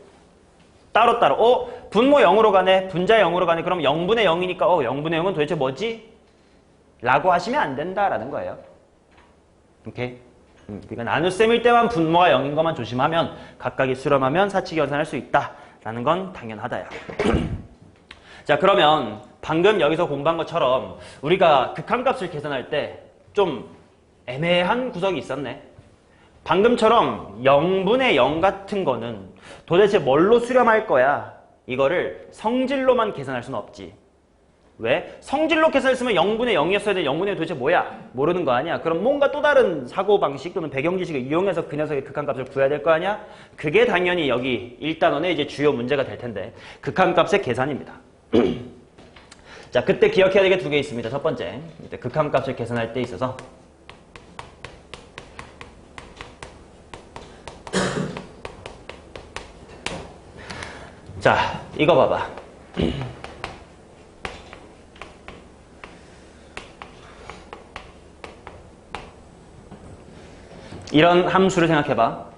따로따로 분모 0으로 가네, 분자 0으로 가네. 그럼 0분의 0이니까 0분의 0은 도대체 뭐지? 라고 하시면 안 된다라는 거예요. 오케이? 그러니까 나눗셈일 때만 분모가 0인 것만 조심하면 각각이 수렴하면 사칙이 연산할 수 있다라는 건 당연하다야. 자, 그러면 방금 여기서 공부한 것처럼 우리가 극한값을 계산할 때 좀 애매한 구석이 있었네. 방금처럼 0분의 0 같은 거는 도대체 뭘로 수렴할 거야? 이거를 성질로만 계산할 수는 없지. 왜? 성질로 계산했으면 0분의 0이었어야 돼. 0분의 0 도대체 뭐야? 모르는 거 아니야? 그럼 뭔가 또 다른 사고방식 또는 배경지식을 이용해서 그 녀석의 극한값을 구해야 될 거 아니야? 그게 당연히 여기 1단원의 이제 주요 문제가 될 텐데 극한값의 계산입니다. 자, 그때 기억해야 될 게 두 개 있습니다. 첫 번째, 이때 극한값을 계산할 때 있어서 자, 이거 봐봐. 이런 함수를 생각해봐.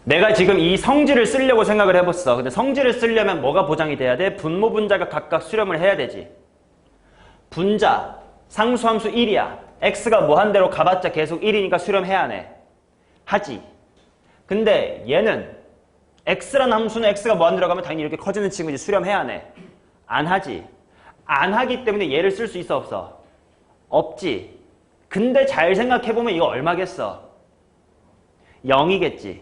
내가 지금 이 성질을 쓰려고 생각을 해봤어. 근데 성질을 쓰려면 뭐가 보장이 돼야 돼? 분모 분자가 각각 수렴을 해야 되지. 분자, 상수함수 1이야. x가 무한대로 가봤자 계속 1이니까 수렴해야 하네. 하지. 근데 얘는 x라는 함수는 x가 무한대로 가면 당연히 이렇게 커지는 친구지. 수렴해야 하네. 안 하지. 안 하기 때문에 얘를 쓸 수 있어 없어? 없지. 근데 잘 생각해보면 이거 얼마겠어? 0이겠지.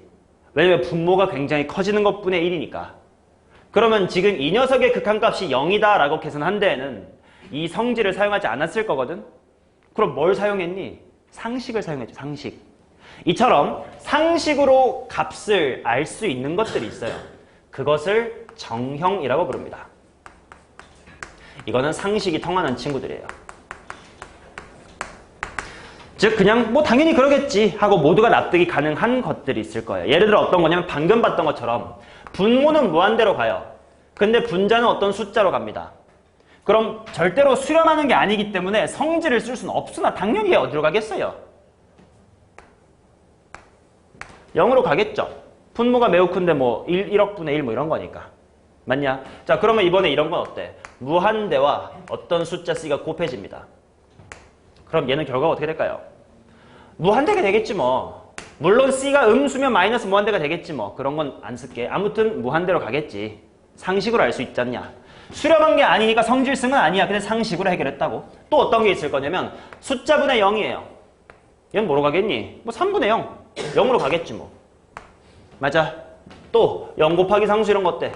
왜냐면 분모가 굉장히 커지는 것뿐의 1이니까. 그러면 지금 이 녀석의 극한값이 0이다 라고 계산한 데에는 이 성질을 사용하지 않았을 거거든? 그럼 뭘 사용했니? 상식을 사용했죠. 상식. 이처럼 상식으로 값을 알 수 있는 것들이 있어요. 그것을 정형이라고 부릅니다. 이거는 상식이 통하는 친구들이에요. 즉 그냥 뭐 당연히 그러겠지 하고 모두가 납득이 가능한 것들이 있을 거예요. 예를 들어 어떤 거냐면 방금 봤던 것처럼 분모는 무한대로 가요. 근데 분자는 어떤 숫자로 갑니다. 그럼 절대로 수렴하는 게 아니기 때문에 성질을 쓸 수는 없으나 당연히 어디로 가겠어요? 0으로 가겠죠. 분모가 매우 큰데 뭐 1억분의 1 뭐 이런 거니까. 맞냐? 자, 그러면 이번에 이런 건 어때? 무한대와 어떤 숫자 C가 곱해집니다. 그럼 얘는 결과가 어떻게 될까요? 무한대가 되겠지 뭐. 물론 C가 음수면 마이너스 무한대가 되겠지 뭐. 그런 건 안 쓸게. 아무튼 무한대로 가겠지. 상식으로 알 수 있지 않냐. 수렴한 게 아니니까 성질승은 아니야. 근데 상식으로 해결했다고. 또 어떤 게 있을 거냐면 숫자분의 0이에요. 얘는 뭐로 가겠니? 뭐 3분의 0. 0으로 가겠지 뭐. 맞아. 또 0 곱하기 상수 이런 거 어때?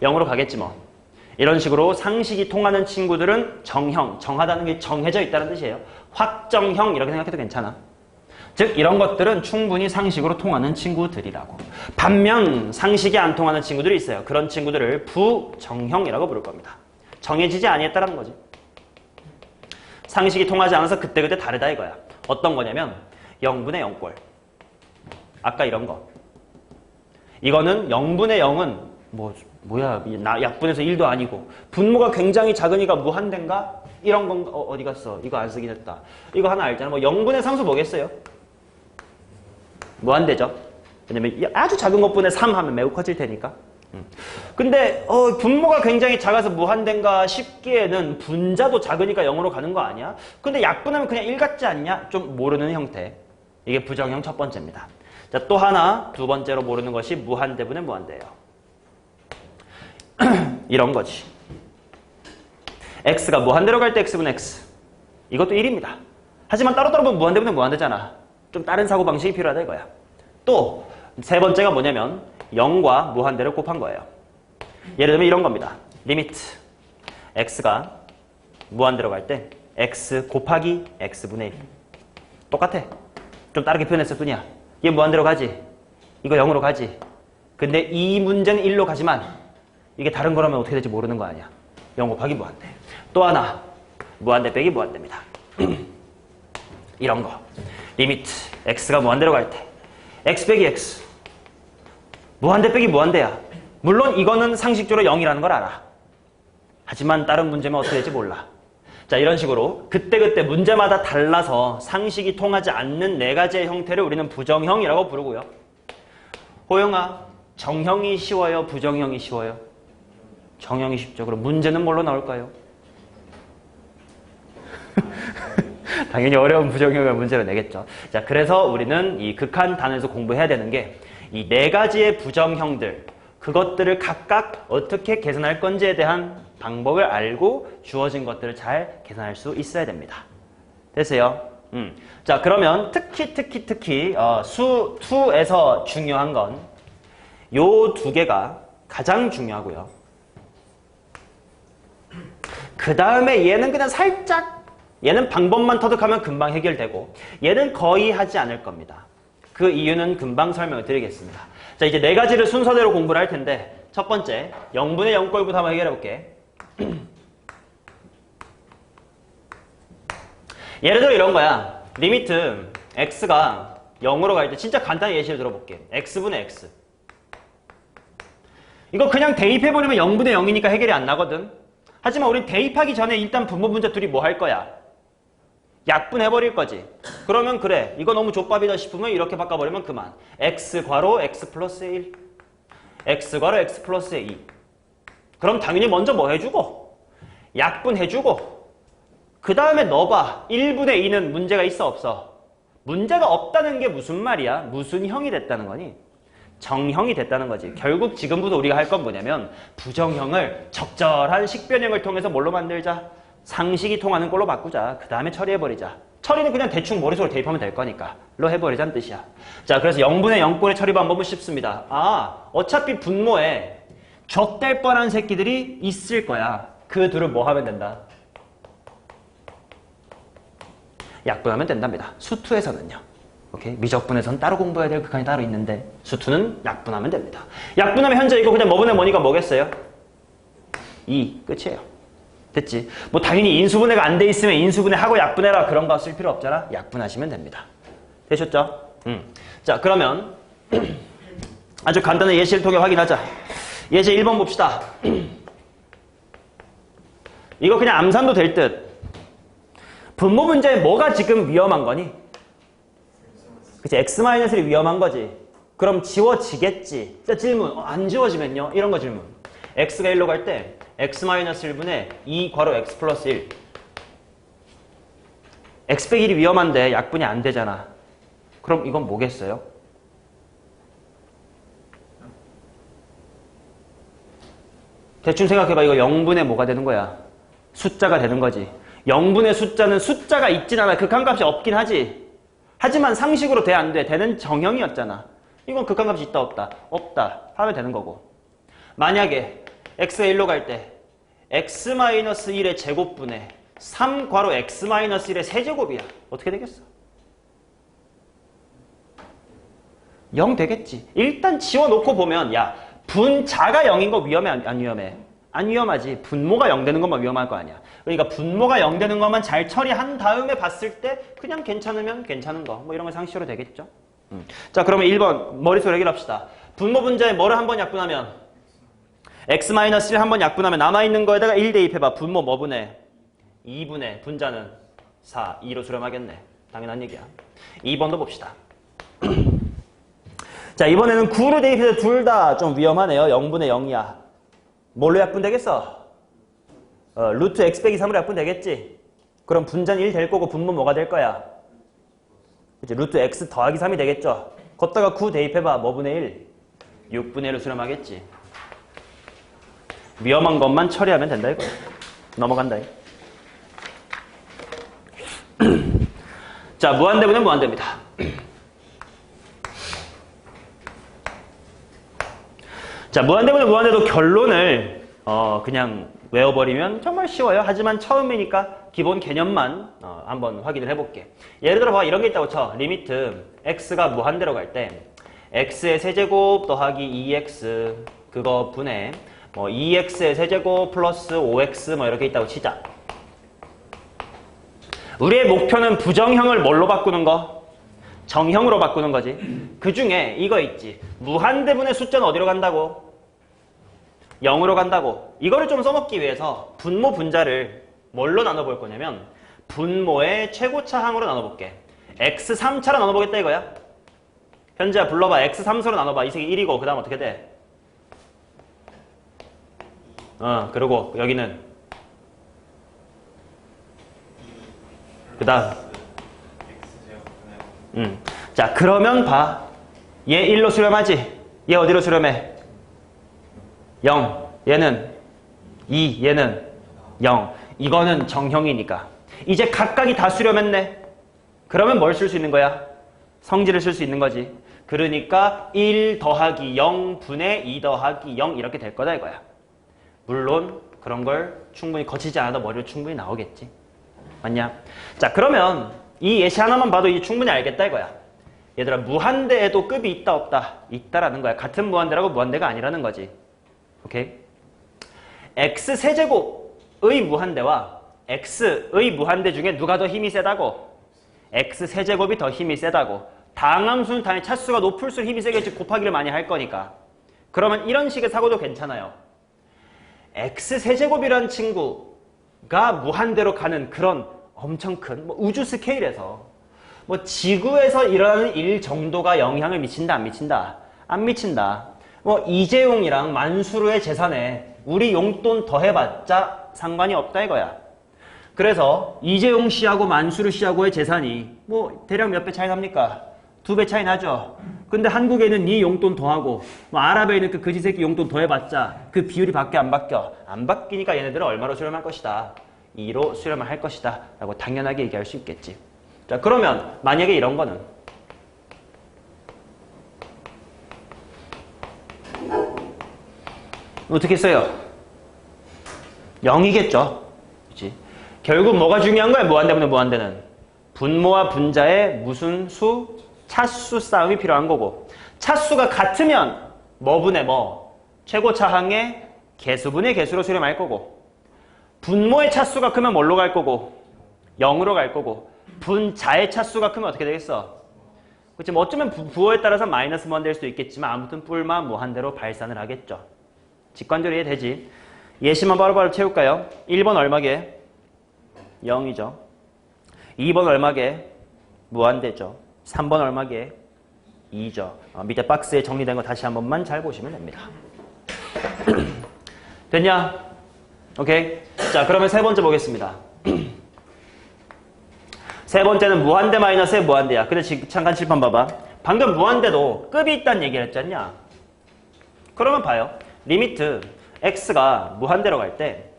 0으로 가겠지 뭐. 이런 식으로 상식이 통하는 친구들은 정형, 정하다는 게 정해져 있다는 뜻이에요. 확정형 이렇게 생각해도 괜찮아. 즉 이런 것들은 충분히 상식으로 통하는 친구들이라고. 반면 상식이 안 통하는 친구들이 있어요. 그런 친구들을 부정형이라고 부를 겁니다. 정해지지 아니했다는 거지. 상식이 통하지 않아서 그때그때 다르다 이거야. 어떤 거냐면 0분의 0꼴. 아까 이런 거. 이거는 0분의 0은 뭐야 약분해서 1도 아니고 분모가 굉장히 작으니까 무한대인가? 이런 건가? 어디 갔어? 이거 안 쓰긴 했다. 이거 하나 알잖아. 뭐 0분의 상수 뭐겠어요? 무한대죠. 왜냐면 아주 작은 것분의 3 하면 매우 커질 테니까. 근데 분모가 굉장히 작아서 무한대인가 싶기에는 분자도 작으니까 0으로 가는 거 아니야? 근데 약분하면 그냥 1 같지 않냐? 좀 모르는 형태. 이게 부정형 첫 번째입니다. 자, 또 하나 두 번째로 모르는 것이 무한대분의 무한대예요. 이런 거지. x가 무한대로 갈 때 x분의 x. 이것도 1입니다. 하지만 따로따로 보면 무한대분의 무한대잖아. 좀 다른 사고방식이 필요하다 이거야. 또 세 번째가 뭐냐면 0과 무한대를 곱한 거예요. 예를 들면 이런 겁니다. 리미트 x가 무한대로 갈 때 x 곱하기 x분의 1. 똑같아. 좀 다르게 표현했을 뿐이야. 얘 무한대로 가지. 이거 0으로 가지. 근데 이 문제는 1로 가지만 이게 다른 거라면 어떻게 될지 모르는 거 아니야. 0 곱하기 무한대. 또 하나 무한대 빼기 무한대입니다. 이런 거. 리미트 x가 무한대로 갈 때 x 빼기 x. 무한대 빼기 무한대야. 물론 이거는 상식적으로 0이라는 걸 알아. 하지만 다른 문제면 어떻게 될지 몰라. 자, 이런 식으로 그때그때 문제마다 달라서 상식이 통하지 않는 네 가지의 형태를 우리는 부정형이라고 부르고요. 호영아, 정형이 쉬워요? 부정형이 쉬워요? 정형이 쉽죠. 그럼 문제는 뭘로 나올까요? 당연히 어려운 부정형을 문제로 내겠죠. 자, 그래서 우리는 이 극한 단원에서 공부해야 되는 게 이 네 가지의 부정형들, 그것들을 각각 어떻게 계산할 건지에 대한 방법을 알고 주어진 것들을 잘 계산할 수 있어야 됩니다. 됐어요? 자, 그러면 특히 수2에서 중요한 건 요 두 개가 가장 중요하고요. 그 다음에 얘는 그냥 살짝, 얘는 방법만 터득하면 금방 해결되고 얘는 거의 하지 않을 겁니다. 그 이유는 금방 설명을 드리겠습니다. 자, 이제 네 가지를 순서대로 공부를 할 텐데 첫 번째 0분의 0꼴부터 한번 해결해 볼게. 예를 들어 이런 거야. 리미트 x가 0으로 갈 때 진짜 간단히 예시를 들어볼게. x분의 x. 이거 그냥 대입해버리면 0분의 0이니까 해결이 안 나거든. 하지만 우리 대입하기 전에 일단 분모 분자 둘이 뭐 할 거야? 약분해버릴 거지. 그러면 그래, 이거 너무 족밥이다 싶으면 이렇게 바꿔버리면 그만. x 괄호 x 플러스 1 x 괄호 x 플러스 2. 그럼 당연히 먼저 뭐 해주고? 약분해주고 그 다음에 넣어봐. 1분의 2는 문제가 있어 없어? 문제가 없다는 게 무슨 말이야? 무슨 형이 됐다는 거니? 정형이 됐다는 거지. 결국 지금부터 우리가 할 건 뭐냐면 부정형을 적절한 식변형을 통해서 뭘로 만들자? 상식이 통하는 걸로 바꾸자. 그 다음에 처리해버리자. 처리는 그냥 대충 머릿속으로 대입하면 될 거니까 로 해버리자는 뜻이야. 자, 그래서 0분의 0꼴의 처리 방법은 쉽습니다. 아, 어차피 분모에 적될 뻔한 새끼들이 있을 거야. 그 둘을 뭐 하면 된다? 약분하면 된답니다. 수2에서는요. 오케이? 미적분에서는 따로 공부해야 될 극한이 따로 있는데 수2는 약분하면 됩니다. 약분하면 현재 이거 그냥 뭐분의 뭐니까 뭐겠어요? 2. 끝이에요. 됐지? 뭐 당연히 인수분해가 안 돼 있으면 인수분해하고 약분해라 그런 거 쓸 필요 없잖아. 약분하시면 됩니다. 되셨죠? 자, 그러면 아주 간단한 예시를 통해 확인하자. 예시 1번 봅시다. 이거 그냥 암산도 될 듯. 분모 문제에 뭐가 지금 위험한 거니? 그치? x-1이 위험한 거지. 그럼 지워지겠지. 자, 질문. 안 지워지면요? 이런 거 질문. x가 1로 갈 때 x-1분의 2 괄호 x 플러스 1. x 빼기 1이 위험한데 약분이 안 되잖아. 그럼 이건 뭐겠어요? 대충 생각해봐. 이거 0분의 뭐가 되는 거야? 숫자가 되는 거지. 0분의 숫자는 숫자가 있진 않아. 극한값이 없긴 하지. 하지만 상식으로 돼 안 돼? 되는 정형이었잖아. 이건 극한값이 있다 없다? 없다 하면 되는 거고. 만약에 x가 1로 갈 때 x-1의 제곱분의 3 괄호 x-1의 세제곱이야. 어떻게 되겠어? 0 되겠지. 일단 지워놓고 보면 야, 분자가 0인 거 위험해 안 위험해? 안 위험하지. 분모가 0 되는 것만 위험할 거 아니야. 그러니까 분모가 0 되는 것만 잘 처리한 다음에 봤을 때 그냥 괜찮으면 괜찮은 거. 뭐 이런 건 상식으로 되겠죠. 자, 그러면 1번 머릿속으로 해결합시다. 분모 분자에 뭐를 한번 약분하면? x-1 한번 약분하면 남아있는 거에다가 1 대입해봐. 분모 뭐 분해? 2분의 분자는 4, 2로 수렴하겠네. 당연한 얘기야. 2번도 봅시다. 자, 이번에는 9를 대입해서 둘 다 좀 위험하네요. 0분의 0이야. 뭘로 약분되겠어? 루트 x 빼기 3으로 약분되겠지? 그럼 분자는 1 될 거고 분모 뭐가 될 거야? 그치? 루트 x 더하기 3이 되겠죠? 걷다가 9 대입해봐. 뭐 분의 1? 6분의 1로 수렴하겠지? 위험한 것만 처리하면 된다 이거야. 넘어간다. 자, 무한대분은 무한대입니다. 자, 무한대분은 무한대도 결론을 그냥 외워버리면 정말 쉬워요. 하지만 처음이니까 기본 개념만 한번 확인을 해볼게. 예를 들어 봐, 이런 게 있다고 쳐. 리미트 x가 무한대로 갈 때 x의 세제곱 더하기 2x 그거 분해 뭐 2x의 세제곱 플러스 5x 뭐 이렇게 있다고 치자. 우리의 목표는 부정형을 뭘로 바꾸는 거? 정형으로 바꾸는 거지. 그 중에 이거 있지. 무한대분의 숫자는 어디로 간다고? 0으로 간다고. 이거를 좀 써먹기 위해서 분모 분자를 뭘로 나눠볼 거냐면 분모의 최고차항으로 나눠볼게. x 3차로 나눠보겠다 이거야. 현재야 불러봐. x 3수로 나눠봐. 이 색이 1이고 그 다음 어떻게 돼? 그리고 여기는 그 다음 자 그러면 봐. 얘 1로 수렴하지? 얘 어디로 수렴해? 0. 얘는 2. 얘는 0. 이거는 정형이니까. 이제 각각이 다 수렴했네. 그러면 뭘 쓸 수 있는 거야? 성질을 쓸 수 있는 거지. 그러니까 1 더하기 0 분의 2 더하기 0 이렇게 될 거다 이거야. 물론 그런 걸 충분히 거치지 않아도 머리로 충분히 나오겠지. 맞냐? 자 그러면 이 예시 하나만 봐도 이제 충분히 알겠다 이거야. 얘들아 무한대에도 급이 있다 없다? 있다라는 거야. 같은 무한대라고 무한대가 아니라는 거지. 오케이? x 세제곱의 무한대와 x의 무한대 중에 누가 더 힘이 세다고? x 세제곱이 더 힘이 세다고. 다항함수는 당연히 차수가 높을수록 힘이 세겠지. 곱하기를 많이 할 거니까. 그러면 이런 식의 사고도 괜찮아요. x 세제곱이라는 친구가 무한대로 가는 그런 엄청 큰 우주 스케일에서 지구에서 일어나는 일 정도가 영향을 미친다 안 미친다? 안 미친다. 이재용이랑 만수르의 재산에 우리 용돈 더해봤자 상관이 없다 이거야. 그래서 이재용 씨하고 만수르 씨하고의 재산이 대략 몇 배 차이 납니까? 2배 차이 나죠. 근데 한국에는 네 용돈 더하고 아랍에 있는 그 거지새끼 용돈 더해봤자 그 비율이 바뀌어 안 바뀌어? 안 바뀌니까 얘네들은 얼마로 수렴할 것이다? 2로 수렴을 할 것이다 라고 당연하게 얘기할 수 있겠지. 자 그러면 만약에 이런 거는 어떻게 써요? 0이겠죠. 그치? 결국 뭐가 중요한 거야? 무한대분의 무한대는 분모와 분자의 무슨 수? 차수 싸움이 필요한 거고, 차수가 같으면 뭐분의 뭐? 최고차항의 개수분의 개수로 수렴할 거고, 분모의 차수가 크면 뭘로 갈 거고? 0으로 갈 거고, 분자의 차수가 크면 어떻게 되겠어? 그치? 어쩌면 부호에 따라서 마이너스 무한대일 수도 있겠지만 아무튼 뿔만 무한대로 발산을 하겠죠. 직관적으로 이해되지? 예시만 바로바로 채울까요? 1번 얼마게? 0이죠. 2번 얼마게? 무한대죠. 3번 얼마게? 2죠. 밑에 박스에 정리된 거 다시 한 번만 잘 보시면 됩니다. 됐냐? 오케이? 자, 그러면 세 번째 보겠습니다. 세 번째는 무한대 마이너스의 무한대야. 근데 잠깐 칠판 봐봐. 방금 무한대도 급이 있다는 얘기를 했지 않냐? 그러면 봐요. 리미트 x가 무한대로 갈 때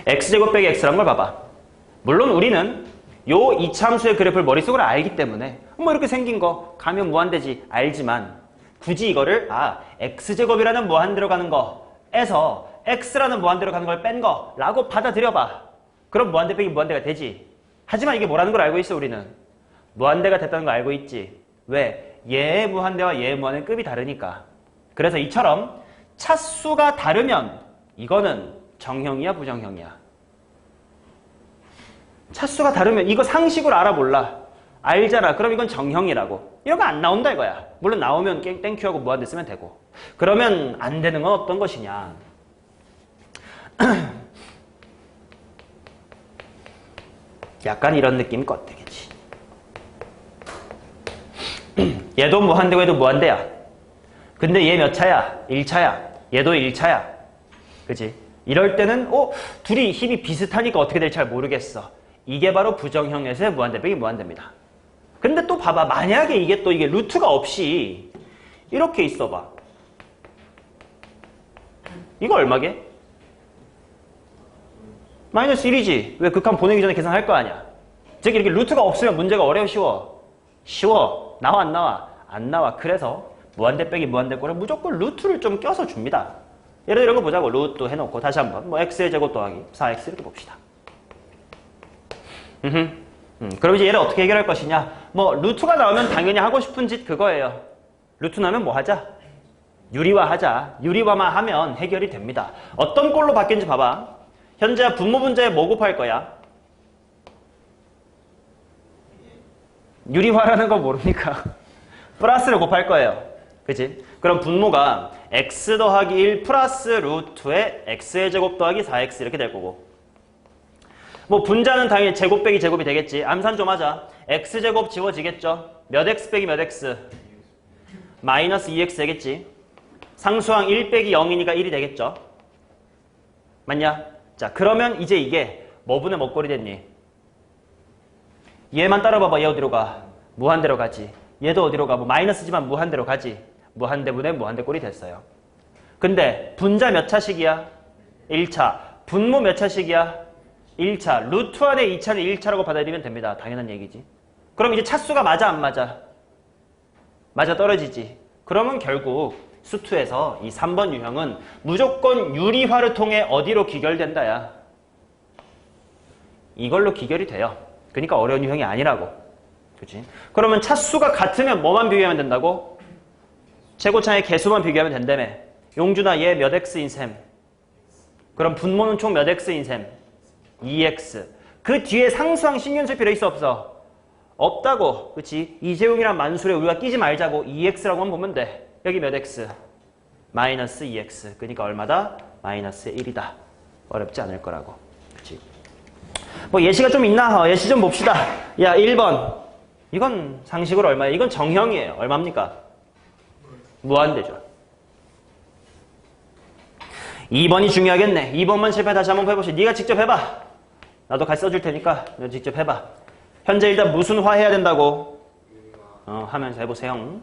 x제곱 빼기 x란 걸 봐봐. 물론 우리는 요 이차함수의 그래프를 머릿속으로 알기 때문에 이렇게 생긴 거 가면 무한대지 알지만 굳이 이거를 x제곱이라는 무한대로 가는 거에서 x라는 무한대로 가는 걸 뺀 거라고 받아들여봐. 그럼 무한대 빼기 무한대가 되지. 하지만 이게 뭐라는 걸 알고 있어 우리는. 무한대가 됐다는 걸 알고 있지. 왜? 얘의 무한대와 얘의 무한대는 급이 다르니까. 그래서 이처럼 차수가 다르면 이거는 정형이야 부정형이야? 차수가 다르면 이거 상식으로 알아 몰라? 알잖아. 그럼 이건 정형이라고. 이런 거 안 나온다 이거야. 물론 나오면 땡큐하고 무한대 쓰면 되고. 그러면 안 되는 건 어떤 것이냐? 약간 이런 느낌 껍데기지. 얘도 무한대고 얘도 무한대야. 근데 얘 몇 차야? 1차야. 얘도 1차야. 그치? 이럴 때는 둘이 힘이 비슷하니까 어떻게 될지 잘 모르겠어. 이게 바로 부정형에서의 무한대 빼기 무한대입니다. 근데 또 봐봐. 만약에 이게 루트가 없이 이렇게 있어봐. 이거 얼마게? 마이너스 1이지. 왜 극한 보내기 전에 계산할 거 아니야. 즉 이렇게 루트가 없으면 문제가 어려워 쉬워? 쉬워. 나와 안 나와? 안 나와. 그래서 무한대 빼기 무한대 꼴에 무조건 루트를 좀 껴서 줍니다. 예를 들어 이런 거 보자고. 루트 해놓고 다시 한번 뭐 x의 제곱 더하기 4x 이렇게 봅시다. 그럼 이제 얘를 어떻게 해결할 것이냐? 뭐 루트가 나오면 당연히 하고 싶은 짓 그거예요. 루트 나오면 뭐 하자? 유리화하자. 유리화만 하면 해결이 됩니다. 어떤 꼴로 바뀐지 봐봐. 현재 분모 분자에 뭐 곱할 거야? 유리화라는 거 모릅니까? 플러스를 곱할 거예요. 그치? 그럼 분모가 x 더하기 1 플러스 루트에 x의 제곱 더하기 4x 이렇게 될 거고, 뭐 분자는 당연히 제곱 빼기 제곱이 되겠지. 암산 좀 하자. x제곱 지워지겠죠? 몇 x 빼기 몇 x? 마이너스 2x 되겠지. 상수항 1 빼기 0이니까 1이 되겠죠? 맞냐? 자, 그러면 이제 이게 뭐분의 뭐꼴이 됐니? 얘만 따라봐봐. 얘 어디로 가? 무한대로 가지. 얘도 어디로 가? 뭐 마이너스지만 무한대로 가지. 무한대분의 무한대꼴이 됐어요. 근데 분자 몇 차식이야? 1차. 분모 몇 차식이야? 1차. 루트 안에 2차는 1차라고 받아들이면 됩니다. 당연한 얘기지. 그럼 이제 차수가 맞아 안 맞아? 맞아 떨어지지. 그러면 결국 수투에서 이 3번 유형은 무조건 유리화를 통해 어디로 귀결된다야? 이걸로 귀결이 돼요. 그러니까 어려운 유형이 아니라고. 그치? 그러면 차수가 같으면 뭐만 비교하면 된다고? 최고차의 개수만 비교하면 된다며. 용준아 얘 몇 x인 셈? 그럼 분모는 총 몇 x인 셈? 2x. 그 뒤에 상수항 신경 쓸 필요 있어 없어? 없다고. 그치? 이재용이란 만수에 우리가 끼지 말자고 2x라고만 보면 돼. 여기 몇 x? 마이너스 2x. 그러니까 얼마다? 마이너스 1이다. 어렵지 않을 거라고. 그치? 뭐 예시가 좀 있나? 예시 좀 봅시다. 야 1번. 이건 상식으로 얼마야? 이건 정형이에요. 얼마입니까? 무한대죠. 2번이 중요하겠네. 2번만 실패 다시 한번 해보시. 네가 직접 해봐. 나도 같이 써줄 테니까 너 직접 해봐. 현재 일단 무슨 화 해야 된다고? 하면서 해보세요.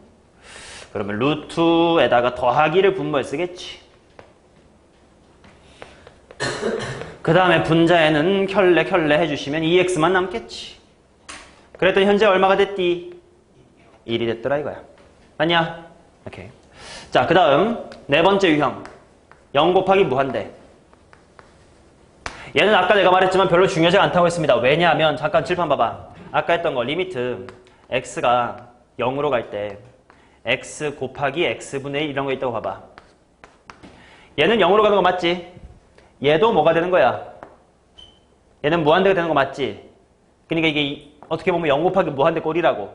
그러면 루트에다가 더하기를 분모에 쓰겠지. 그 다음에 분자에는 켤레 해주시면 2x만 남겠지. 그랬더니 현재 얼마가 됐디? 1이 됐더라 이거야. 맞냐? 오케이. 자, 그 다음 네 번째 유형. 0 곱하기 무한대. 얘는 아까 내가 말했지만 별로 중요하지 않다고 했습니다. 왜냐하면 잠깐 칠판 봐봐. 아까 했던 거 리미트 x가 0으로 갈 때 x 곱하기 x분의 1 이런 거 있다고 봐봐. 얘는 0으로 가는 거 맞지? 얘도 뭐가 되는 거야? 얘는 무한대가 되는 거 맞지? 그러니까 이게 어떻게 보면 0 곱하기 무한대 꼴이라고.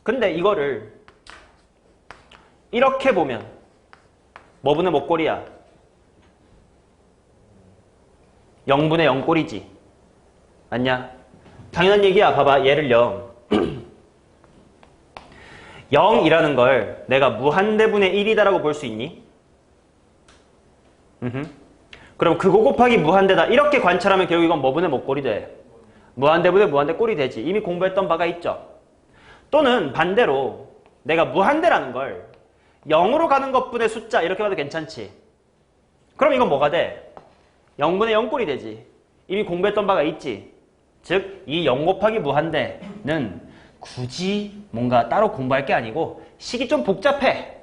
근데 이거를 이렇게 보면 뭐분의 뭐 꼴이야? 0분의 0 꼴이지. 맞냐? 당연한 얘기야. 봐봐. 얘를 0. 0이라는 걸 내가 무한대분의 1이다라고 볼 수 있니? 그럼 그거 곱하기 무한대다. 이렇게 관찰하면 결국 이건 뭐분의 뭐 꼴이 돼? 무한대분의 무한대 꼴이 되지. 이미 공부했던 바가 있죠. 또는 반대로 내가 무한대라는 걸 0으로 가는 것분의 숫자 이렇게 봐도 괜찮지. 그럼 이건 뭐가 돼? 0분의 0 꼴이 되지. 이미 공부했던 바가 있지. 즉, 이 0 곱하기 무한대는 굳이 뭔가 따로 공부할 게 아니고 식이 좀 복잡해.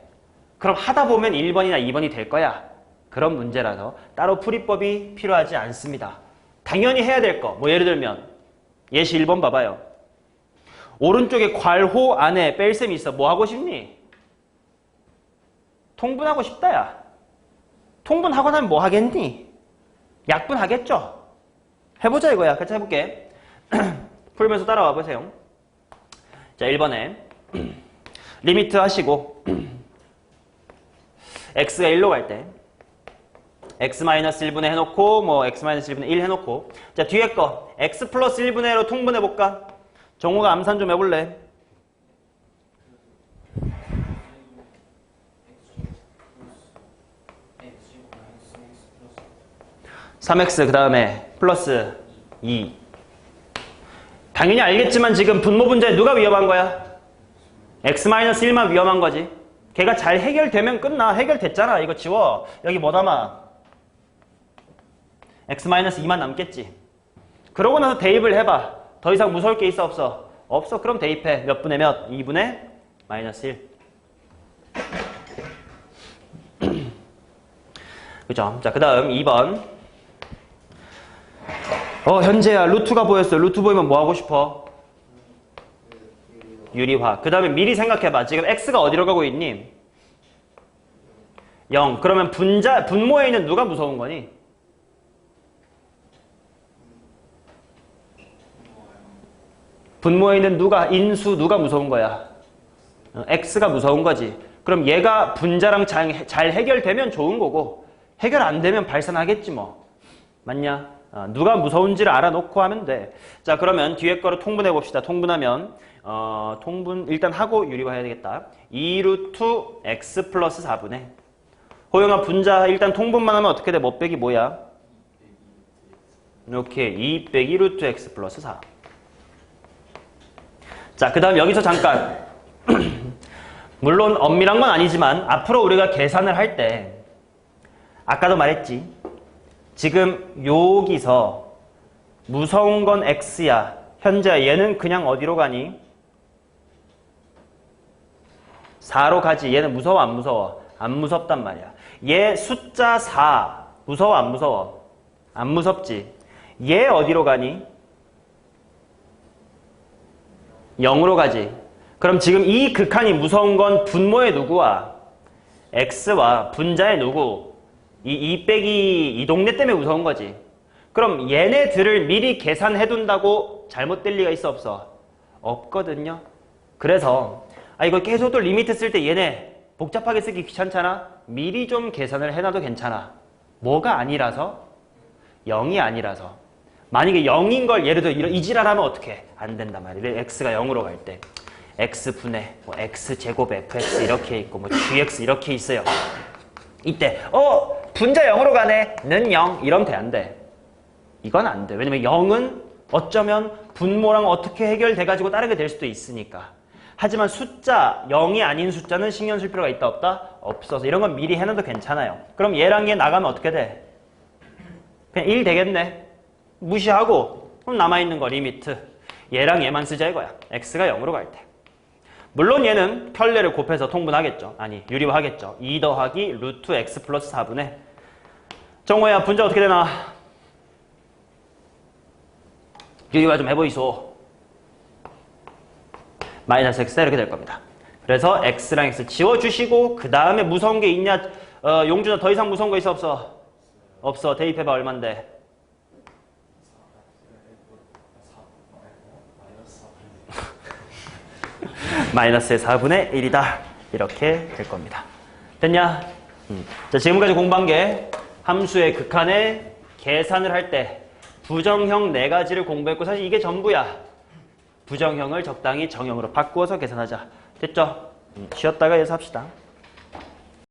그럼 하다 보면 1번이나 2번이 될 거야. 그런 문제라서 따로 풀이법이 필요하지 않습니다. 당연히 해야 될 거. 뭐 예를 들면 예시 1번 봐봐요. 오른쪽에 괄호 안에 뺄셈이 있어. 뭐 하고 싶니? 통분하고 싶다 야. 통분하고 나면 뭐 하겠니? 약분하겠죠? 해보자 이거야. 같이 해볼게. 풀면서 따라와 보세요. 자, 1번에 리미트 하시고 x가 1로 갈 때 x-1분의 해놓고 뭐 x-1분의 1 해놓고 자, 뒤에 거 x 플러스 1분의 1로 통분해볼까? 정우가 암산 좀 해볼래? 3x 그 다음에 플러스 2. 당연히 알겠지만 지금 분모 분자에 누가 위험한 거야? x-1만 위험한 거지. 걔가 잘 해결되면 끝나. 해결됐잖아. 이거 지워. 여기 뭐 남아? x-2만 남겠지. 그러고 나서 대입을 해봐. 더 이상 무서울 게 있어 없어? 없어. 그럼 대입해. 몇 분의 몇? 2분의 마이너스 1. 그죠? 자, 그 다음 2번. 현재야, 루트가 보였어. 루트 보이면 뭐 하고 싶어? 유리화. 그 다음에 미리 생각해봐. 지금 x가 어디로 가고 있니? 0. 그러면 분모에 있는 누가 무서운 거니? 분모에 있는 인수 누가 무서운 거야? x가 무서운 거지. 그럼 얘가 분자랑 잘 해결되면 좋은 거고, 해결 안 되면 발산하겠지 뭐. 맞냐? 누가 무서운지를 알아놓고 하면 돼. 자, 그러면 뒤에 거를 통분해 봅시다. 통분하면 통분 일단 하고 유리화 해야 되겠다. 2루트 x 플러스 4분의 호영아 분자 일단 통분만 하면 어떻게 돼? 뭐 빼기 뭐야? 이렇게 2 빼기 루트 x 플러스 4. 자, 그 다음 여기서 잠깐 물론 엄밀한 건 아니지만 앞으로 우리가 계산을 할 때 아까도 말했지. 지금 여기서 무서운 건 x야. 현재 얘는 그냥 어디로 가니? 4로 가지. 얘는 무서워 안 무서워? 안 무섭단 말이야. 얘 숫자 4 무서워 안 무서워? 안 무섭지. 얘 어디로 가니? 0으로 가지. 그럼 지금 이 극한이 무서운 건 분모의 누구와? x와 분자의 누구? 이 빼기 이 동네 때문에 무서운 거지. 그럼 얘네들을 미리 계산해둔다고 잘못될 리가 있어 없어? 없거든요. 그래서 이거 계속 또 리미트 쓸 때 얘네 복잡하게 쓰기 귀찮잖아? 미리 좀 계산을 해놔도 괜찮아. 뭐가 아니라서? 0이 아니라서. 만약에 0인 걸 예를 들어 이 지랄하면 어떡해? 안 된단 말이야. x가 0으로 갈 때 x분의 x제곱 fx 이렇게 있고 gx 이렇게 있어요. 이때 분자 0으로 가네. 는 0 이러면 돼 안 돼? 이건 안 돼. 왜냐면 0은 어쩌면 분모랑 어떻게 해결돼가지고 다르게 될 수도 있으니까. 하지만 숫자 0이 아닌 숫자는 신경 쓸 필요가 있다 없다? 없어서 이런 건 미리 해놔도 괜찮아요. 그럼 얘랑 얘 나가면 어떻게 돼? 그냥 1 되겠네. 무시하고 그럼 남아있는 거 리미트 얘랑 얘만 쓰자 이거야. x가 0으로 갈 때. 물론 얘는 편례를 곱해서 통분하겠죠. 아니 유리화 하겠죠. 2 더하기 루트 x 플러스 4분의 정호야 분자 어떻게 되나? 유리화 좀 해보이소. 마이너스 x 이렇게 될 겁니다. 그래서 x랑 x 지워주시고 그 다음에 무서운 게 있냐? 용준아 더 이상 무서운 거 있어 없어? 없어. 대입해봐. 얼만데? 마이너스의 4분의 1이다. 이렇게 될 겁니다. 됐냐? 자, 지금까지 공부한 게 함수의 극한의 계산을 할 때 부정형 4가지를 공부했고 사실 이게 전부야. 부정형을 적당히 정형으로 바꾸어서 계산하자. 됐죠? 쉬었다가 해서 합시다.